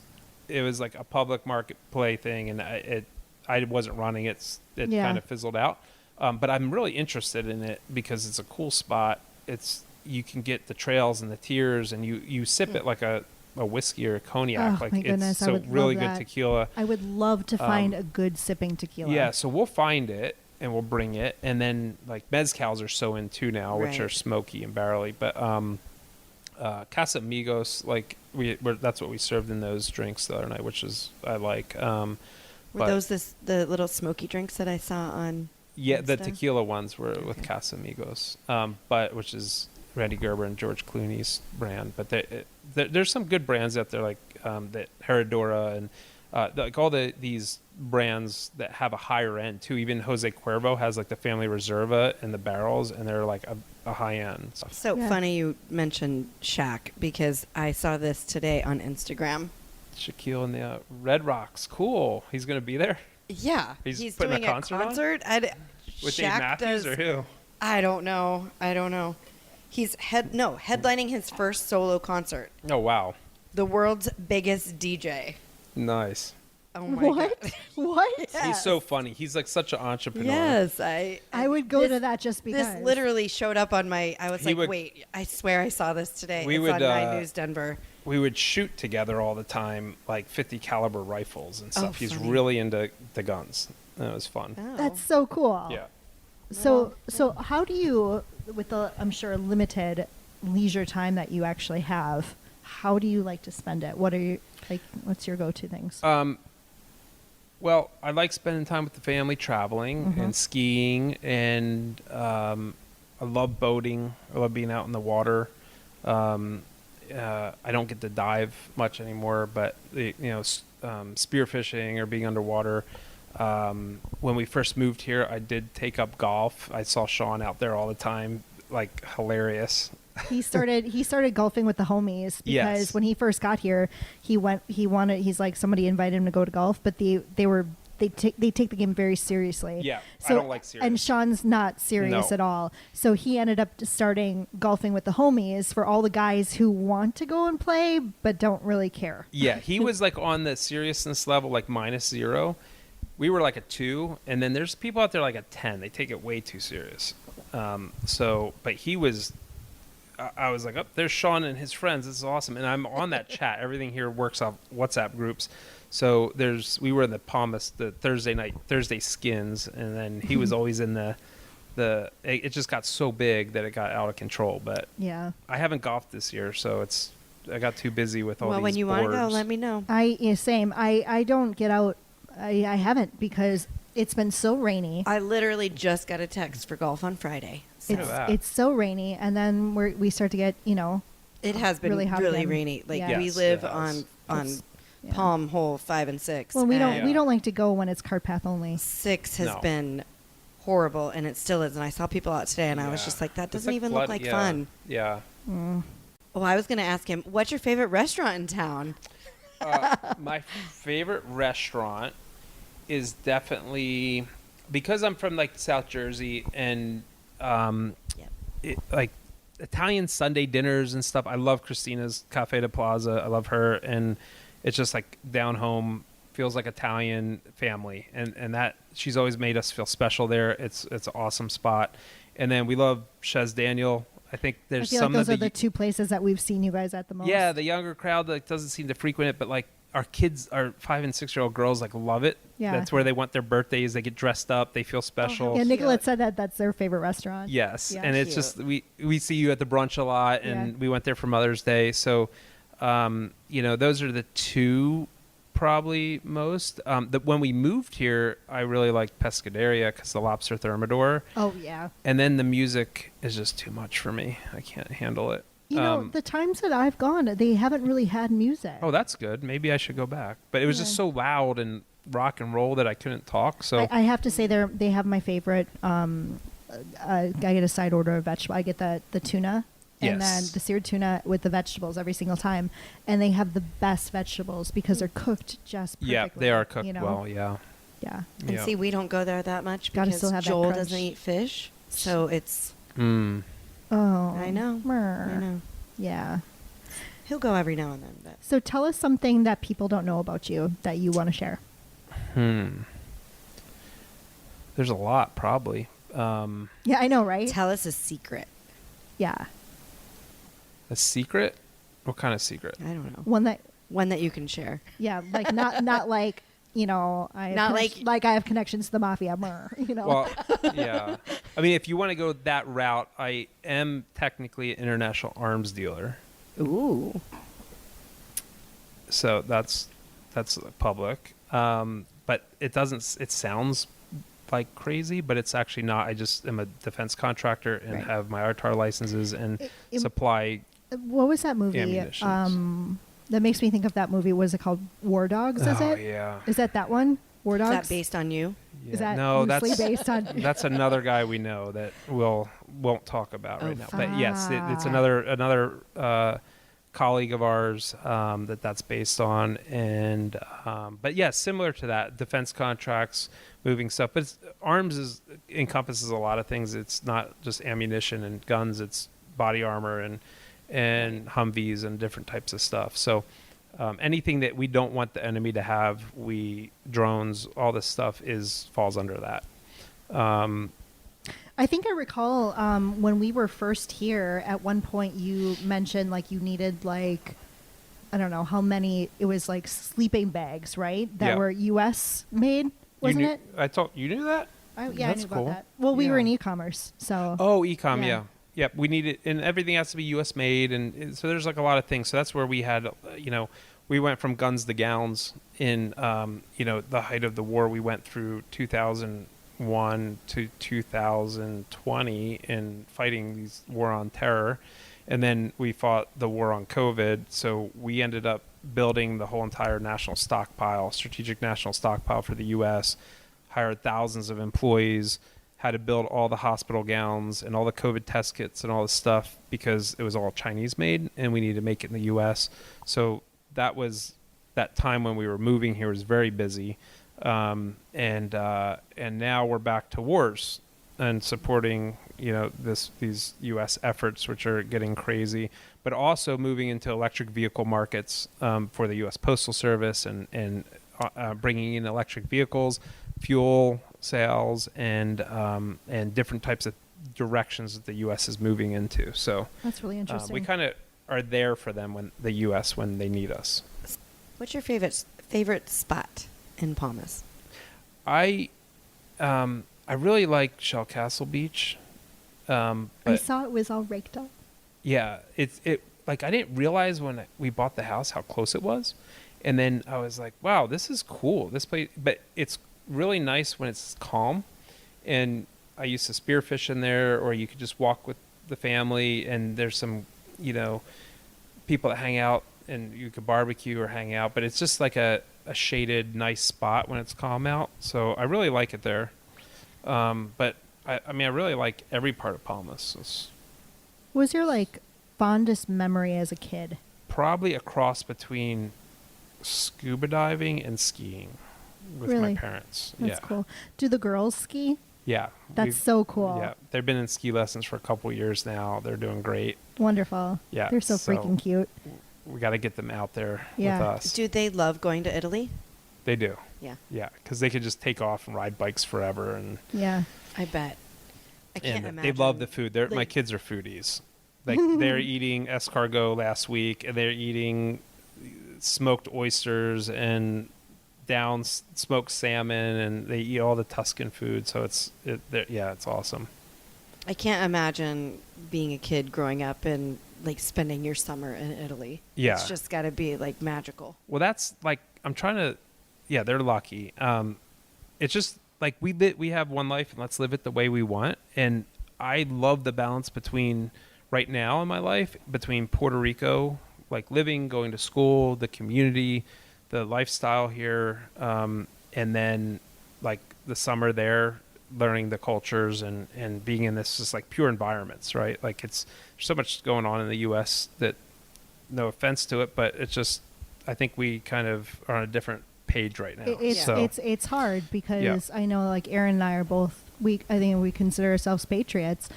like a public market play thing, and I wasn't running it. It Yeah. kind of fizzled out. But I'm really interested in it because it's a cool spot. You can get the trails and the tiers, and you sip it like a whiskey or a cognac. Oh, like my it's goodness, I so would really love good that. tequila. I would love to find a good sipping tequila. Yeah, so we'll find it and we'll bring it, and then like mezcals are so in too now, which Right. are smoky and barrely. But Casamigos, like that's what we served in those drinks the other night, which is I like. Were but- those the little smoky drinks that I saw on? Yeah, the Insta? tequila ones were with Okay. Casamigos, but which is Randy Gerber and George Clooney's brand. But there's some good brands out there like that Herradura and like all these brands that have a higher end too. Even Jose Cuervo has like the Family Reserva and the barrels, and they're like a high end. So Yeah. funny you mentioned Shaq because I saw this today on Instagram. Shaquille and the Red Rocks, cool. He's gonna be there Yeah, He's putting a doing concert on? with Dave Shaq Matthews does, or who? I don't know. He's headlining his first solo concert. Oh wow, The world's biggest DJ. nice. Oh my What? God. What? Yeah. He's so funny. He's like such an entrepreneur. Yes, I would go to that just because. This literally showed up on my. I was He like, would- wait, I swear I saw this today. We It's would, on 9 News Denver. We would shoot together all the time, like 50 caliber rifles and stuff. He's funny. really into the guns. It was fun. Oh. That's so cool. Yeah. So how do you, with the I'm sure limited leisure time that you actually have, how do you like to spend it? What are you like? What's your go-to things? Well, I like spending time with the family, traveling and skiing, and I love boating. I love being out in the water. I don't get to dive much anymore, but spearfishing or being underwater. When we first moved here, I did take up golf. I saw Sean out there all the time, like hilarious. He started golfing with the homies because Yes. when he first got here, he's like somebody invited him to go to golf, but they take the game very seriously. Yeah, I don't like serious. And Sean's not serious No. at all. So he ended up starting golfing with the homies for all the guys who want to go and play but don't really care. Yeah, he was like on the seriousness level, like -0. We were like a 2, and then there's people out there like a 10. They take it way too serious. But he was. I was like, oh, there's Sean and his friends. This is awesome. And I'm on that chat. Everything here works off WhatsApp groups. So we were in the Palmas, the Thursday skins, and then he was always in it just got so big that it got out of control. But Yeah. I haven't golfed this year, so I got too busy with all Well, these when you want to go, boards. let me know. Same. I don't get out. I haven't because it's been so rainy. I literally just got a text for golf on Friday. So It's so rainy, and then we start to get it has been really hot really again. rainy. Like Yeah. we Yes, live it has. on Yeah. Palm hole 5 and 6. Well, we and don't like to go when it's cart path only. 6 has No. been horrible, and it still is. And I saw people out today, and I was Yeah. just like, that It's doesn't even look like yeah. fun. Yeah. Oh, I was going to ask him, what's your favorite restaurant in town? My favorite restaurant is definitely because I'm from like South Jersey and like Italian Sunday dinners and stuff. I love Christina's Cafe de Plaza. I love her, and it's just like down home, feels like Italian family, and that she's always made us feel special there. It's an awesome spot, and then we love Chez Daniel. I think I there's feel like some those of are the two places that we've seen you guys at the most. yeah, the younger crowd like doesn't seem to frequent it, but like our kids, our 5 and 6 year old girls like love it. Yeah. That's where they want their birthdays. They get dressed up. They feel special. Yeah, cute. Nicolette said that's their favorite restaurant. Yes, Yeah. and it's Cute. just we see you at the brunch a lot, and Yeah. we went there for Mother's Day. So, those are the two probably most. When we moved here, I really liked Pescaderia because the lobster thermidor, Oh yeah. and then the music is just too much for me. I can't handle it. The times that I've gone, they haven't really had music. Oh, that's good. Maybe I should go back. But it was just Yeah. so loud and rock and roll that I couldn't talk. So I have to say they have my favorite. I get a side order of vegetable. I get the tuna. And then Yes. the seared tuna with the vegetables every single time, and they have the best vegetables because they're cooked just perfectly. yeah, they are cooked you know? well. Yeah. Yeah. And Yeah. see, we don't go there that much Gotta because still have that Joel crunch. doesn't eat fish. So it's, Mm. Oh, I know. Mer. I know. Yeah. He'll go every now and then. But So tell us something that people don't know about you that you want to share. There's a lot, probably. Yeah, I know, right? tell us a secret. Yeah, A secret? What kind of secret? I don't know. one that You can share. yeah, like not like I have Not like I have connections to the mafia. Mer, Well, yeah. I mean, if you want to go that route, I am technically an international arms dealer. Ooh. So that's public. But it doesn't. It sounds like crazy, but it's actually not. I just am a defense contractor and Right. have my RTAR licenses and It- supply. What was that movie? Ammunitions. That makes me think of that movie. Was it called War Dogs? Is Oh it? yeah. Is that one? War Is Dogs. that based on you? Yeah. Is that no? loosely That's based on? that's another guy we know that won't talk about right Oh, now. But yes, it's fuck. another colleague of ours that's based on, and but yes, similar to that, defense contracts, moving stuff. But arms encompasses a lot of things. It's not just ammunition and guns. It's body armor and Humvees and different types of stuff. So anything that we don't want the enemy to have, drones, all this stuff falls under that. I think I recall when we were first here, at one point you mentioned like you needed like, I don't know how many, it was like sleeping bags, right? That were US made, wasn't it? I thought you knew that? Yeah, That's I knew cool. about that. Well, we were Yeah. in e-commerce, so. Oh, e-com, Yeah. yeah. Yep, we need it, and everything has to be U.S. made, and so there's like a lot of things. So that's where we had, we went from guns to gowns in, the height of the war. We went through 2001 to 2020 in fighting these war on terror, and then we fought the war on COVID. So we ended up building the whole entire national stockpile, strategic national stockpile for the U.S., hired thousands of employees, had to build all the hospital gowns and all the COVID test kits and all this stuff because it was all Chinese made and we needed to make it in the US. So that time when we were moving here was very busy. And now we're back to wars and supporting, these US efforts, which are getting crazy, but also moving into electric vehicle markets, for the US Postal Service and bringing in electric vehicles, fuel sales, and different types of directions that the U.S. is moving into. So That's really interesting. we kind of are there for them when they need us. What's your favorite spot in Palmas? I really like Shell Castle Beach. I But saw it was all raked up. yeah, it like I didn't realize when we bought the house how close it was, and then I was like, wow, this is cool. This place, but it's really nice when it's calm. And I used to spearfish in there, or you could just walk with the family, and there's some, people that hang out, and you could barbecue or hang out, but it's just like a shaded, nice spot when it's calm out. So I really like it there. But I really like every part of Palmas. It's What was your like fondest memory as a kid? probably a cross between scuba diving and skiing with Really? my parents. That's yeah. cool. Do the girls ski? Yeah. That's so cool. Yeah. They've been in ski lessons for a couple years now. They're doing great. Wonderful. Yeah, They're so so- freaking cute. We got to get them out there Yeah. with us. Do they love going to Italy? They do. Yeah, Yeah. Because they could just take off and ride bikes forever. And Yeah. I bet. I can't and imagine. they love the food. My like- kids are foodies. Like they're eating escargot last week, and they're eating smoked oysters and smoked salmon, and they eat all the Tuscan food. So it's awesome. I can't imagine being a kid growing up and like spending your summer in Italy. Yeah. It's just got to be like magical. Well, that's like I'm trying to. Yeah, they're lucky. It's just like we have one life, and let's live it the way we want. And I love the balance between right now in my life between Puerto Rico, like living, going to school, the community, the lifestyle here, and then like the summer there, learning the cultures and being in this just like pure environments, right? Like there's so much going on in the U.S. that, no offense to it, but it's just I think we kind of are on a different page right now. It's hard because I know like Aaron and I are both I think we consider ourselves patriots,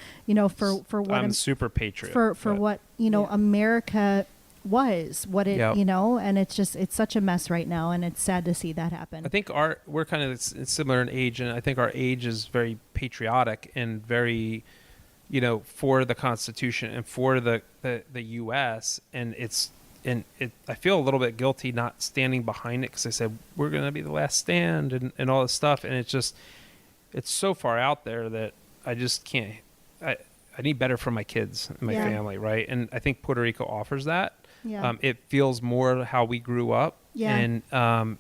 for what I'm super patriot for but- what Yeah. America was, what it Yep. and it's such a mess right now, and it's sad to see that happen. I think we're kind of similar in age, and I think our age is very patriotic and very, for the Constitution and for the U.S. And I feel a little bit guilty not standing behind it because I said we're going to be the last stand and all this stuff, and it's so far out there that I just can't. I need better for my kids and my Yeah. family, right? And I think Puerto Rico offers that. Yeah. It feels more how we grew up. Yeah.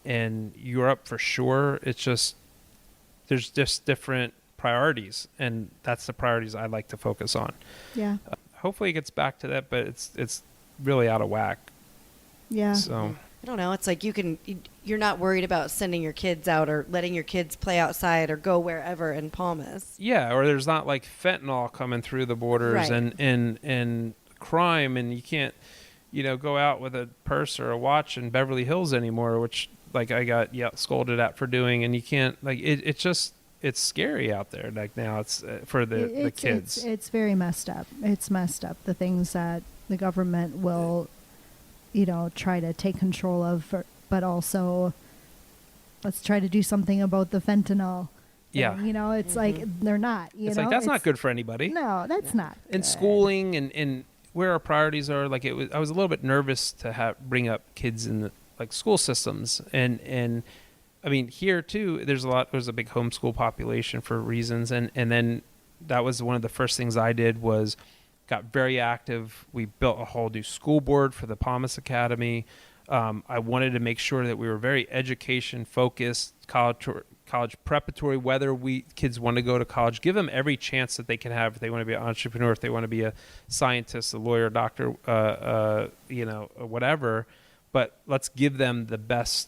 And Europe for sure. It's just there's just different priorities, and that's the priorities I like to focus on. Yeah. Hopefully it gets back to that, but it's really out of whack. Yeah. So I don't know. It's like you're not worried about sending your kids out or letting your kids play outside or go wherever in Palmas. yeah, or there's not like fentanyl coming through the borders Right. and crime, and you can't go out with a purse or a watch in Beverly Hills anymore, which like I got scolded at for doing, and you can't like it's scary out there like now. It's for the kids. It's very messed up. It's messed up, the things that the government will try to take control of, but also let's try to do something about the fentanyl. Yeah. And, it's like they're not. It's like that's not good for anybody. No, that's not. And good. schooling and where our priorities are, like I was a little bit nervous to bring up kids in the like school systems, and I mean here too. There's a big homeschool population for reasons, and then that was one of the first things I did was got very active. We built a whole new school board for the Palmas Academy. I wanted to make sure that we were very education focused, college preparatory, whether kids want to go to college, give them every chance that they can have. If they want to be an entrepreneur, if they want to be a scientist, a lawyer, doctor, whatever, but let's give them the best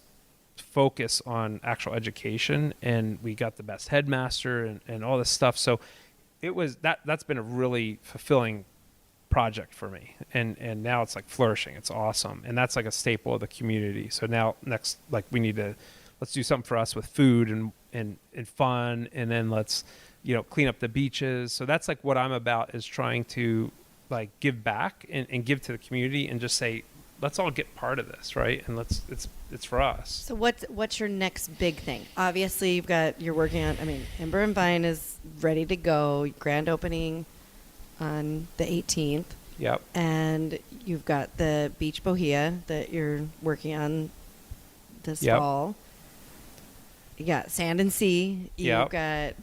focus on actual education. And we got the best headmaster and all this stuff. So it was that's been a really fulfilling project for me, and now it's like flourishing. It's awesome, and that's like a staple of the community. So now next, like let's do something for us with food and fun, and then let's clean up the beaches. So that's like what I'm about, is trying to like give back and give to the community and just say, let's all get part of this, right? And it's for us. So what's your next big thing? Obviously you're working on, Ember Vine is ready to go, grand opening on the 18th. Yep. And you've got the Beach Bohio that you're working on this Yep. fall. You got Sand and Sea. You've got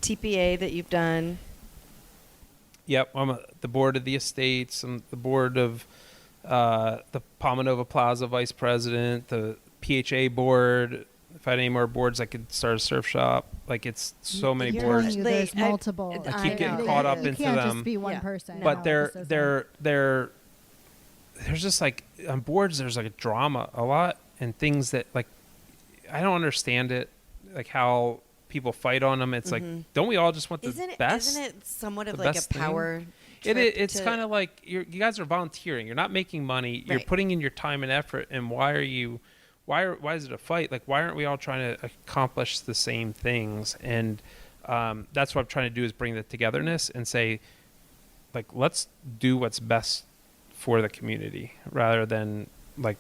TPA that you've done. Yep. I'm the board of the estates. I'm the board of the Palma Nova Plaza vice president, the PHA board. If I had any more boards, I could start a surf shop. Like, it's so many You're boards. telling you there's multiple. I keep getting caught up you into can't them. just be one Yeah. person. But No, this isn't. there's just like on boards, there's like a drama a lot and things that like I don't understand it, like how people fight on them. It's like, don't we all just want the best? Isn't it somewhat of the like a best thing? power trip? It's kind of like you guys are volunteering. You're not making money. You're Right. putting in your time and effort. And why is it a fight? Like, why aren't we all trying to accomplish the same things? And that's what I'm trying to do, is bring the togetherness and say, like, let's do what's best for the community rather than like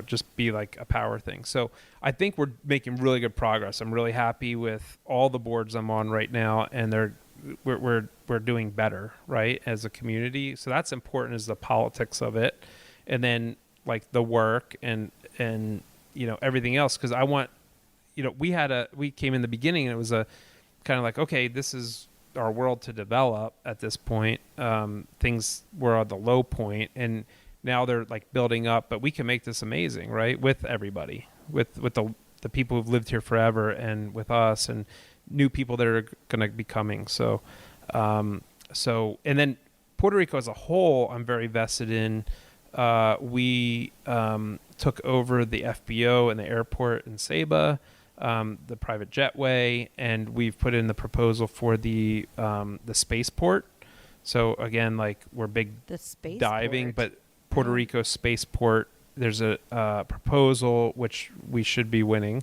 just be like a power thing. So I think we're making really good progress. I'm really happy with all the boards I'm on right now, and we're doing better, right, as a community. So that's important, is the politics of it, and then like the work and everything else. Because I want, we came in the beginning and it was a kind of like, okay, this is our world to develop at this point. Things were at the low point, and now they're like building up, but we can make this amazing, right? With everybody, with the people who've lived here forever, and with us and new people that are going to be coming. So, and then Puerto Rico as a whole, I'm very vested in. We took over the FBO and the airport in Ceiba, the private jetway, and we've put in the proposal for the spaceport. So again, like, we're big The space diving, port. but Puerto Rico spaceport, there's a proposal which we should be winning,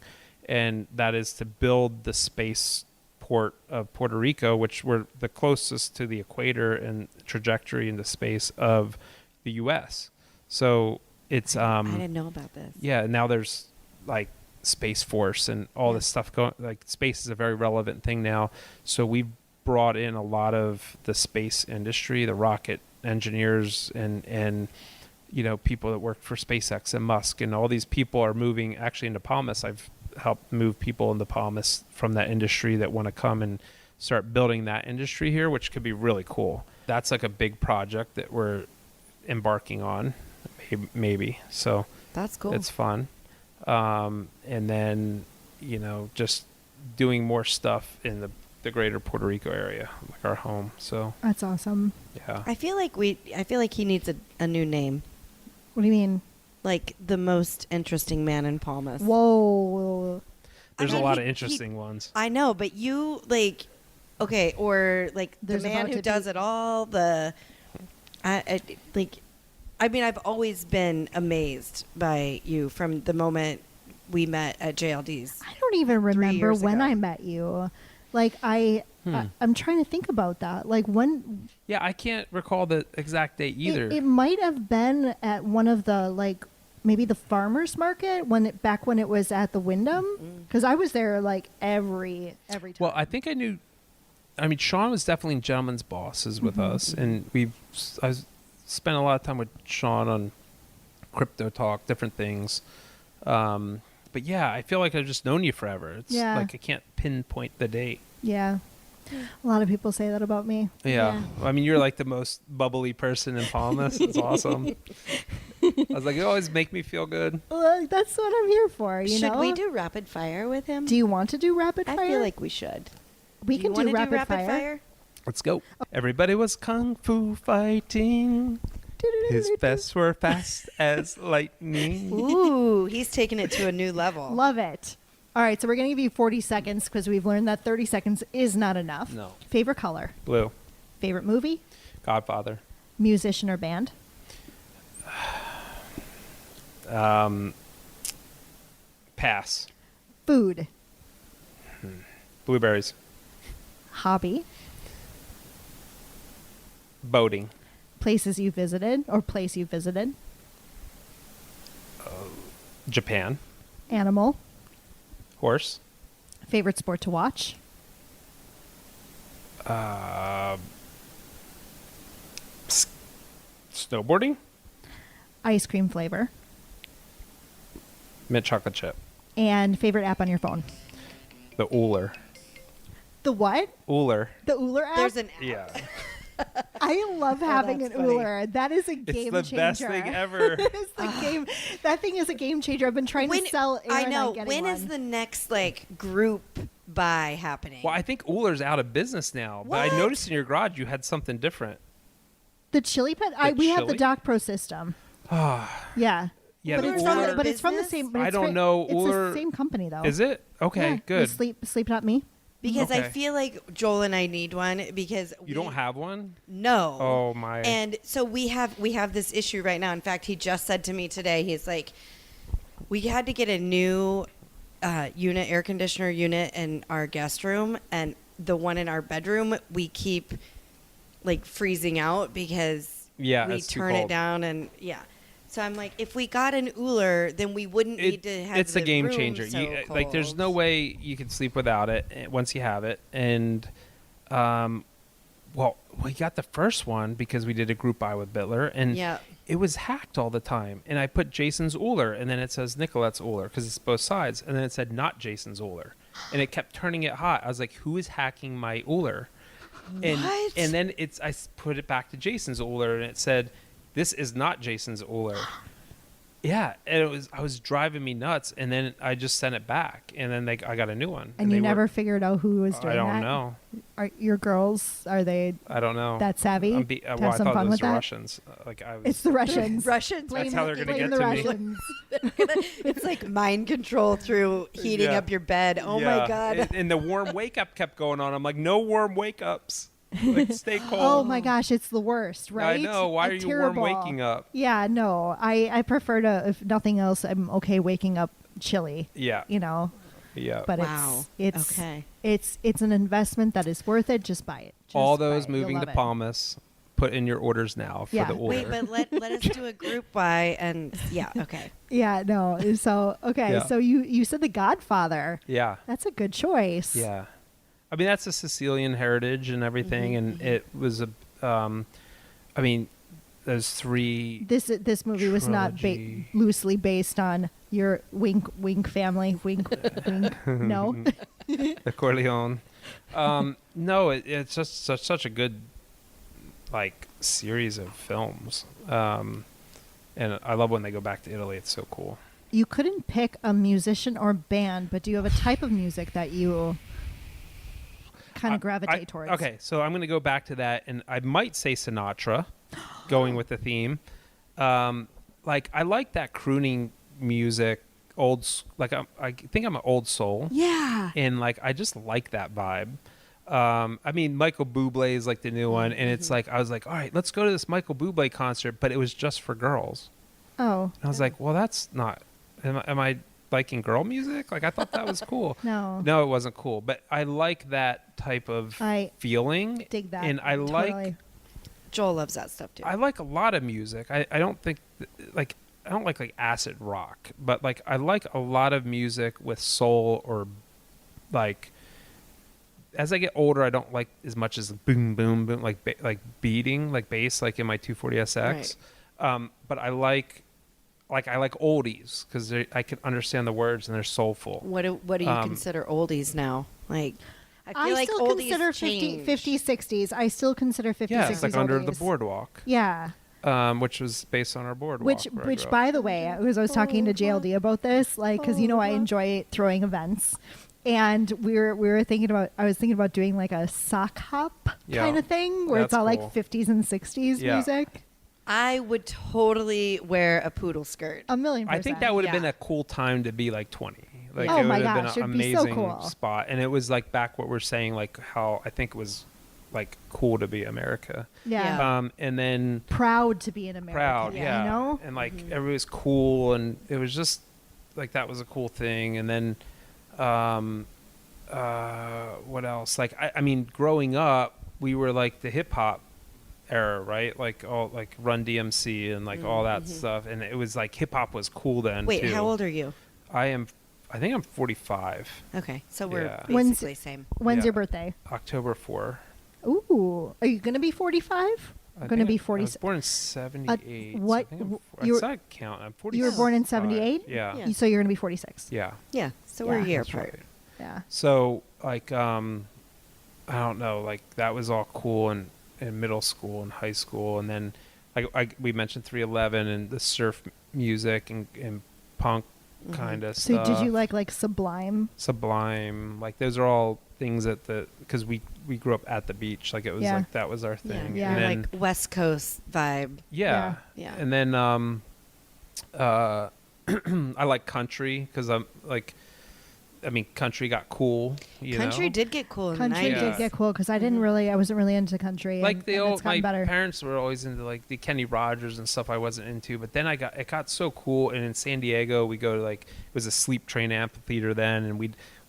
and that is to build the spaceport of Puerto Rico, which we're the closest to the equator and trajectory into space of the U.S. So it's I didn't know about this. yeah, now there's like Space Force and all this stuff going. Like, space is a very relevant thing now. So we've brought in a lot of the space industry, the rocket engineers, and people that work for SpaceX and Musk, and all these people are moving actually into Palmas. I've helped move people into Palmas from that industry that want to come and start building that industry here, which could be really cool. That's like a big project that we're embarking on, maybe. So That's cool. it's fun. And then, just doing more stuff in the greater Puerto Rico area, like our home. So That's awesome. yeah. I feel like he needs a new name. What do you mean? Like the most interesting man in Palmas. Whoa. There's I mean, a lot he- of interesting ones. I know, but you like, okay, or like There's the man about who to does be- it all. I've always been amazed by you from the moment we met at JLD's. I don't even remember years when ago. I met you. Like I'm trying to think about that. Like when Yeah, I can't recall the exact date either. it might have been at one of the like maybe the farmers market back when it was at the Wyndham, because I was there like every time. Well, I think I knew. I mean, Sean was definitely in Gentleman's Bosses with us, and I spent a lot of time with Sean on crypto talk, different things. But yeah, I feel like I've just known you forever. It's like I can't pinpoint the date. Yeah. A lot of people say that about me. Yeah. I mean, you're like the most bubbly person in Palmas. It's awesome. I was like, you always make me feel good. Well, that's what I'm here for, you know? Should we do rapid fire with him? Do you want to do rapid fire? I feel like we should. We can do rapid fire. Let's go. Everybody was kung fu fighting. His fists were fast as lightning. Ooh, he's taking it to a new level. Love it. All right, so we're going to give you 40 seconds because we've learned that 30 seconds is not enough. No. Favorite color? Blue. Favorite movie? Godfather. Musician or band? Pass. Food? Blueberries. Hobby? Boating. Places you visited or place you visited? Japan. Animal? Horse. Favorite sport to watch? Snowboarding. Ice cream flavor? Mint chocolate chip. And favorite app on your phone? The Ooler. The what? Ooler. The Ooler app? There's an Yeah. I love having an that's funny. Ooler. That is a game changer. It's the best thing ever. It's the game. That thing is a game changer. I've been trying to sell Aaron I know. on getting When one. is the next like group buy happening? Well, I think Ooler's out of business now. But I What? noticed in your garage you had something different. The chili pet? We have the Doc Pro system. Yeah. Yeah, but the it's Ooler- from the business? same. But I it's don't know. It's Ooler- the same company though. Is it? Okay, Yeah. good. Sleep.me. Because I Okay. feel like Joel and I need one because You don't have one? No. Oh, my. And so we have this issue right now. In fact, he just said to me today, he's like, we had to get a new air conditioner unit in our guest room, and the one in our bedroom we keep like freezing out because we it's too turn it cold. down and So I'm like, if we got an Ooler, then we wouldn't need to have It's the a game room changer. so Like, there's cold. no way you can sleep without it once you have it. And, well, we got the first one because we did a group buy with Bittler, and Yeah. it was hacked all the time. And I put Jason's Ooler, and then it says Nicolette's Ooler because it's both sides. And then it said not Jason's Ooler. And it kept turning it hot. I was like, who is hacking my Ooler? And, What? and then I put it back to Jason's Ooler, and it said, this is not Jason's Ooler. Yeah, and I was driving me nuts, and then I just sent it back, and then I got a new one. And they you were- never figured out who was doing I don't that? know. Are your girls, are they I don't know. that savvy? Well, to I have some thought fun it was with the that? Russians. It's the Russians. Russians. Blame, That's how they're gonna blame get the to me. Russians. It's like mind control through heating Yeah. up your bed. Oh my God. And the warm wake up kept going on. I'm like, no warm wake ups. Like, stay cold. Oh my gosh, it's the worst, right? I know. Why are you warm Terrible. waking up? Yeah, no. I prefer to, if nothing else, I'm okay waking up chilly. Yeah. You know, Yeah. but Wow. it's Okay. it's an investment that is worth it. Just buy it. Just All buy those it. You'll moving to love it. Palmas, put in your orders now for Yeah. the order. Wait, but let us do a group buy and okay. Yeah, no. So okay, Yeah. so you said The Godfather. Yeah. That's a good choice. Yeah. I mean, that's a Sicilian heritage and everything, and it was a, I mean, there's three. This movie was not Trilogy. loosely based on your wink family. Wink. No. The Corleone. No, it's just such a good, like, series of films. And I love when they go back to Italy. It's so cool. You couldn't pick a musician or band, but do you have a type of music that you kind of gravitate towards? Okay, so I'm going to go back to that, and I might say Sinatra, going with the theme. Like, I like that crooning music, I think I'm an old soul. Yeah. And like I just like that vibe. I mean, Michael Buble is like the new one, and it's like I was like, all right, let's go to this Michael Buble concert, but it was just for girls. Oh. And I was like, well, that's not. Am I liking girl music. Like I thought that was cool. No. No, it wasn't cool. But I like that type of I feeling. dig that. And I like Totally. Joel loves that stuff too. I like a lot of music. I don't think like I don't like acid rock, but like I like a lot of music with soul or like. As I get older, I don't like as much as boom, boom, boom, like beating, like bass, like in my 240 SX. But I like oldies because I can understand the words and they're soulful. What do you consider oldies now? Like, I feel I like still oldies consider change. 50s, 60s. I still consider 50s, Yeah, 60s it's like Under the oldies. Boardwalk, Yeah. which was based on our boardwalk. Which, where I grew up. by the way, I was talking to JLD about this, like, because I enjoy throwing events, and I was thinking about doing like a sock hop kind of thing where it's That's all cool. like 50s and 60s music. I would totally wear a poodle skirt. 1,000,000%. I think that would have been Yeah. a cool time to be like 20. Like Oh it my would have gosh, been an it'd be so amazing cool. spot, and it was like back what we're saying, like how I think it was like cool to be America. Yeah. And then Proud to be an American. proud, yeah, You know? and like everybody was cool, and it was just like that was a cool thing. And then, what else? Like I mean, growing up, we were like the hip hop era, right? Like all like Run DMC and like all that stuff, and it was like hip hop was cool then. Wait, too. how old are you? I think I'm 45. Okay, so we're Yeah. basically same. When's Yeah. your birthday? October 4. Ooh, are you gonna be 45? Going to be 40. I was born in 78. what- So I think you were- it's not count. I'm 40. You were born in 78? Yeah. Yeah. So you're gonna be 46. Yeah. Yeah, so we're a Yeah. year That's apart. right. Yeah. So like I don't know, like that was all cool in middle school and high school, and then we mentioned 311 and the surf music and punk kind of So stuff. did you like Sublime? Sublime? Like those are all things because we grew up at the beach, like it was Yeah. like that was our thing. Yeah. And then, Like West Coast vibe. yeah. Yeah. And then I like country because I'm like, I mean, country got cool. Country know? did get cool in Country the 90s. did get cool because I wasn't really into country. Like and it's my gotten better. parents were always into like the Kenny Rogers and stuff I wasn't into, but then it got so cool. And in San Diego, we go to like, it was a sleep train amphitheater then, and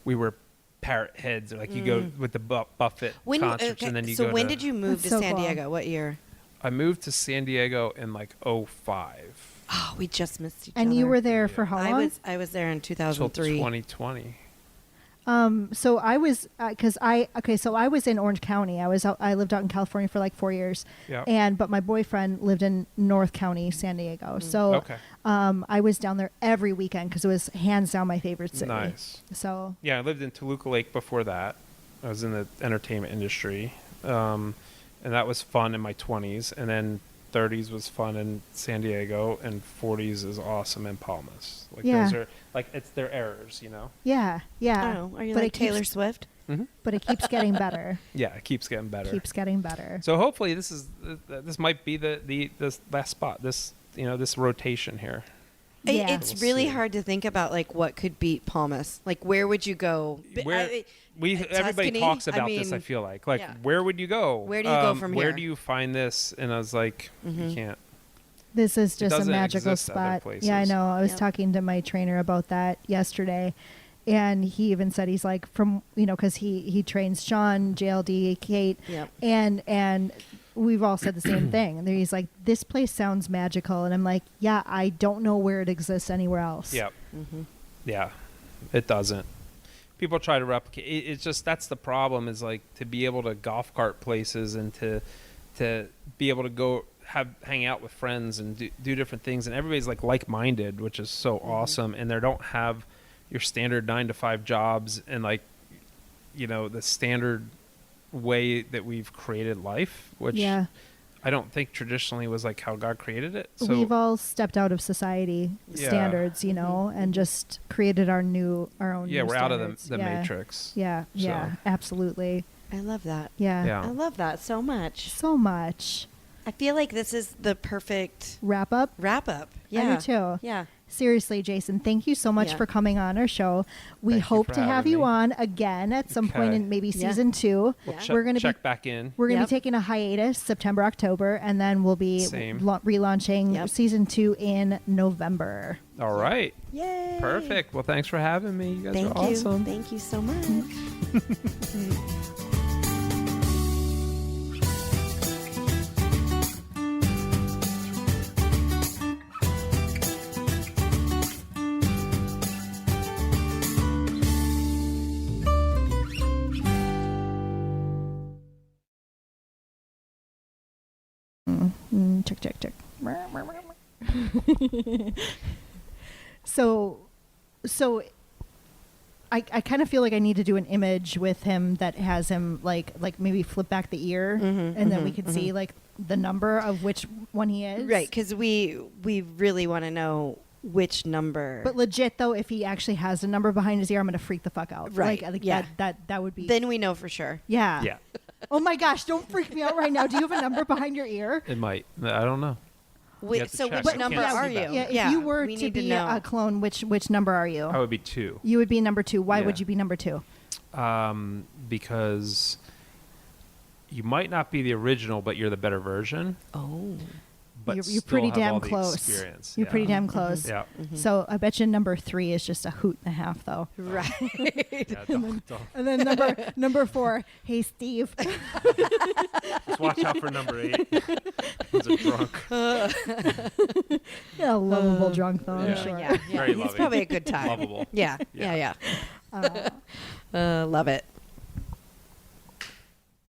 we were parrot heads, like you go with the Buffett concerts, and then you so go when to, did you move That's to so San cool. Diego? What year? I moved to San Diego in like 05 Oh, we just missed each And other. you were there for how long? I was there in till 2003. 2020. So I was so I was in Orange County. I lived out in California for like 4 years. Yeah. But my boyfriend lived in North County, San Diego. So Okay. I was down there every weekend because it was hands down my favorite city. Nice. So Yeah, I lived in Toluca Lake before that. I was in the entertainment industry, and that was fun in my 20s. And then 30s was fun in San Diego, and 40s is awesome in Palmas. Like Yeah. those are like it's their errors, you know. yeah. I don't know. Are you But like it keeps- Taylor Swift? But it keeps getting better. Yeah, it keeps getting better. Keeps getting better. So hopefully this might be this last spot. This rotation here. Yeah. It's We'll really see. hard to think about like what could beat Palmas. Like where would you go? Everybody Tuscany? talks about I this. I mean, feel like yeah. where would you go? Where do you go from Where here? do you find this? And I was like, you can't. This is just a doesn't magical exist other spot. Yeah, I places. know. I was Yep. talking to my trainer about that yesterday, and he even said he's like because he trains Sean, JLD, Kate, Yep. and we've all said the same thing. And he's like, this place sounds magical, and I'm like, yeah, I don't know where it exists anywhere else. Yep. Mm-hmm. Yeah, it doesn't. People try to replicate. It's just that's the problem. Is like to be able to golf cart places and to be able to go hang out with friends and do different things, and everybody's like-minded, which is so awesome. And they don't have your standard 9-to-5 jobs and like the standard way that we've created life, which Yeah. I don't think traditionally was like how God created it. So We've all stepped out of society Yeah. standards, and just created our own. yeah, new we're out of standards. the Yeah. matrix. Yeah, yeah, So. absolutely. I love that. Yeah. Yeah. I love that so much. So much. I feel like this is the perfect Wrap up. wrap up. Yeah. I do too. Yeah. seriously, Jason, thank you so much Yeah. for coming on our show. We Thank you hope for to have having you me. on again at some point Okay. in maybe Yeah. season 2. We'll Yeah. We're gonna check be back in. we're gonna Yep. be taking a hiatus September, October, and then we'll be Same. relaunching Yep. season 2 in November. All right. Yay! Perfect. Well, thanks for having me. You guys Thank are you. awesome. Thank you so much. Check, check, check. so I kind of feel like I need to do an image with him that has him like maybe flip back the ear, and then we can see like the number of which one he is. Right, because we really want to know which number. But legit though, if he actually has a number behind his ear, I'm gonna freak the fuck out. Right, Like yeah. that would be. then we know for sure. yeah. Yeah. Oh my gosh! Don't freak me out right now. Do you have a number behind your ear? It might. I don't know. Wait, have to so check. which I number can't are see you? that. Yeah. If you were we to need be know. a clone, which number are you? I would be 2. You would be number 2. Why Yeah. would you be number 2? Because you might not be the original, but you're the better version. Oh. But You're still pretty have damn all the close. experience. You're Yeah. pretty damn close. Yeah. So I bet you number 3 is just a hoot and a half, though. Right. Yeah, don't. And then number 4, hey Steve. Just watch out for number 8. He's a drunk. Yeah, lovable drunk though. I'm Yeah. sure. Yeah, Very He's loving. probably a good time. Lovable. Yeah. Yeah. Love it.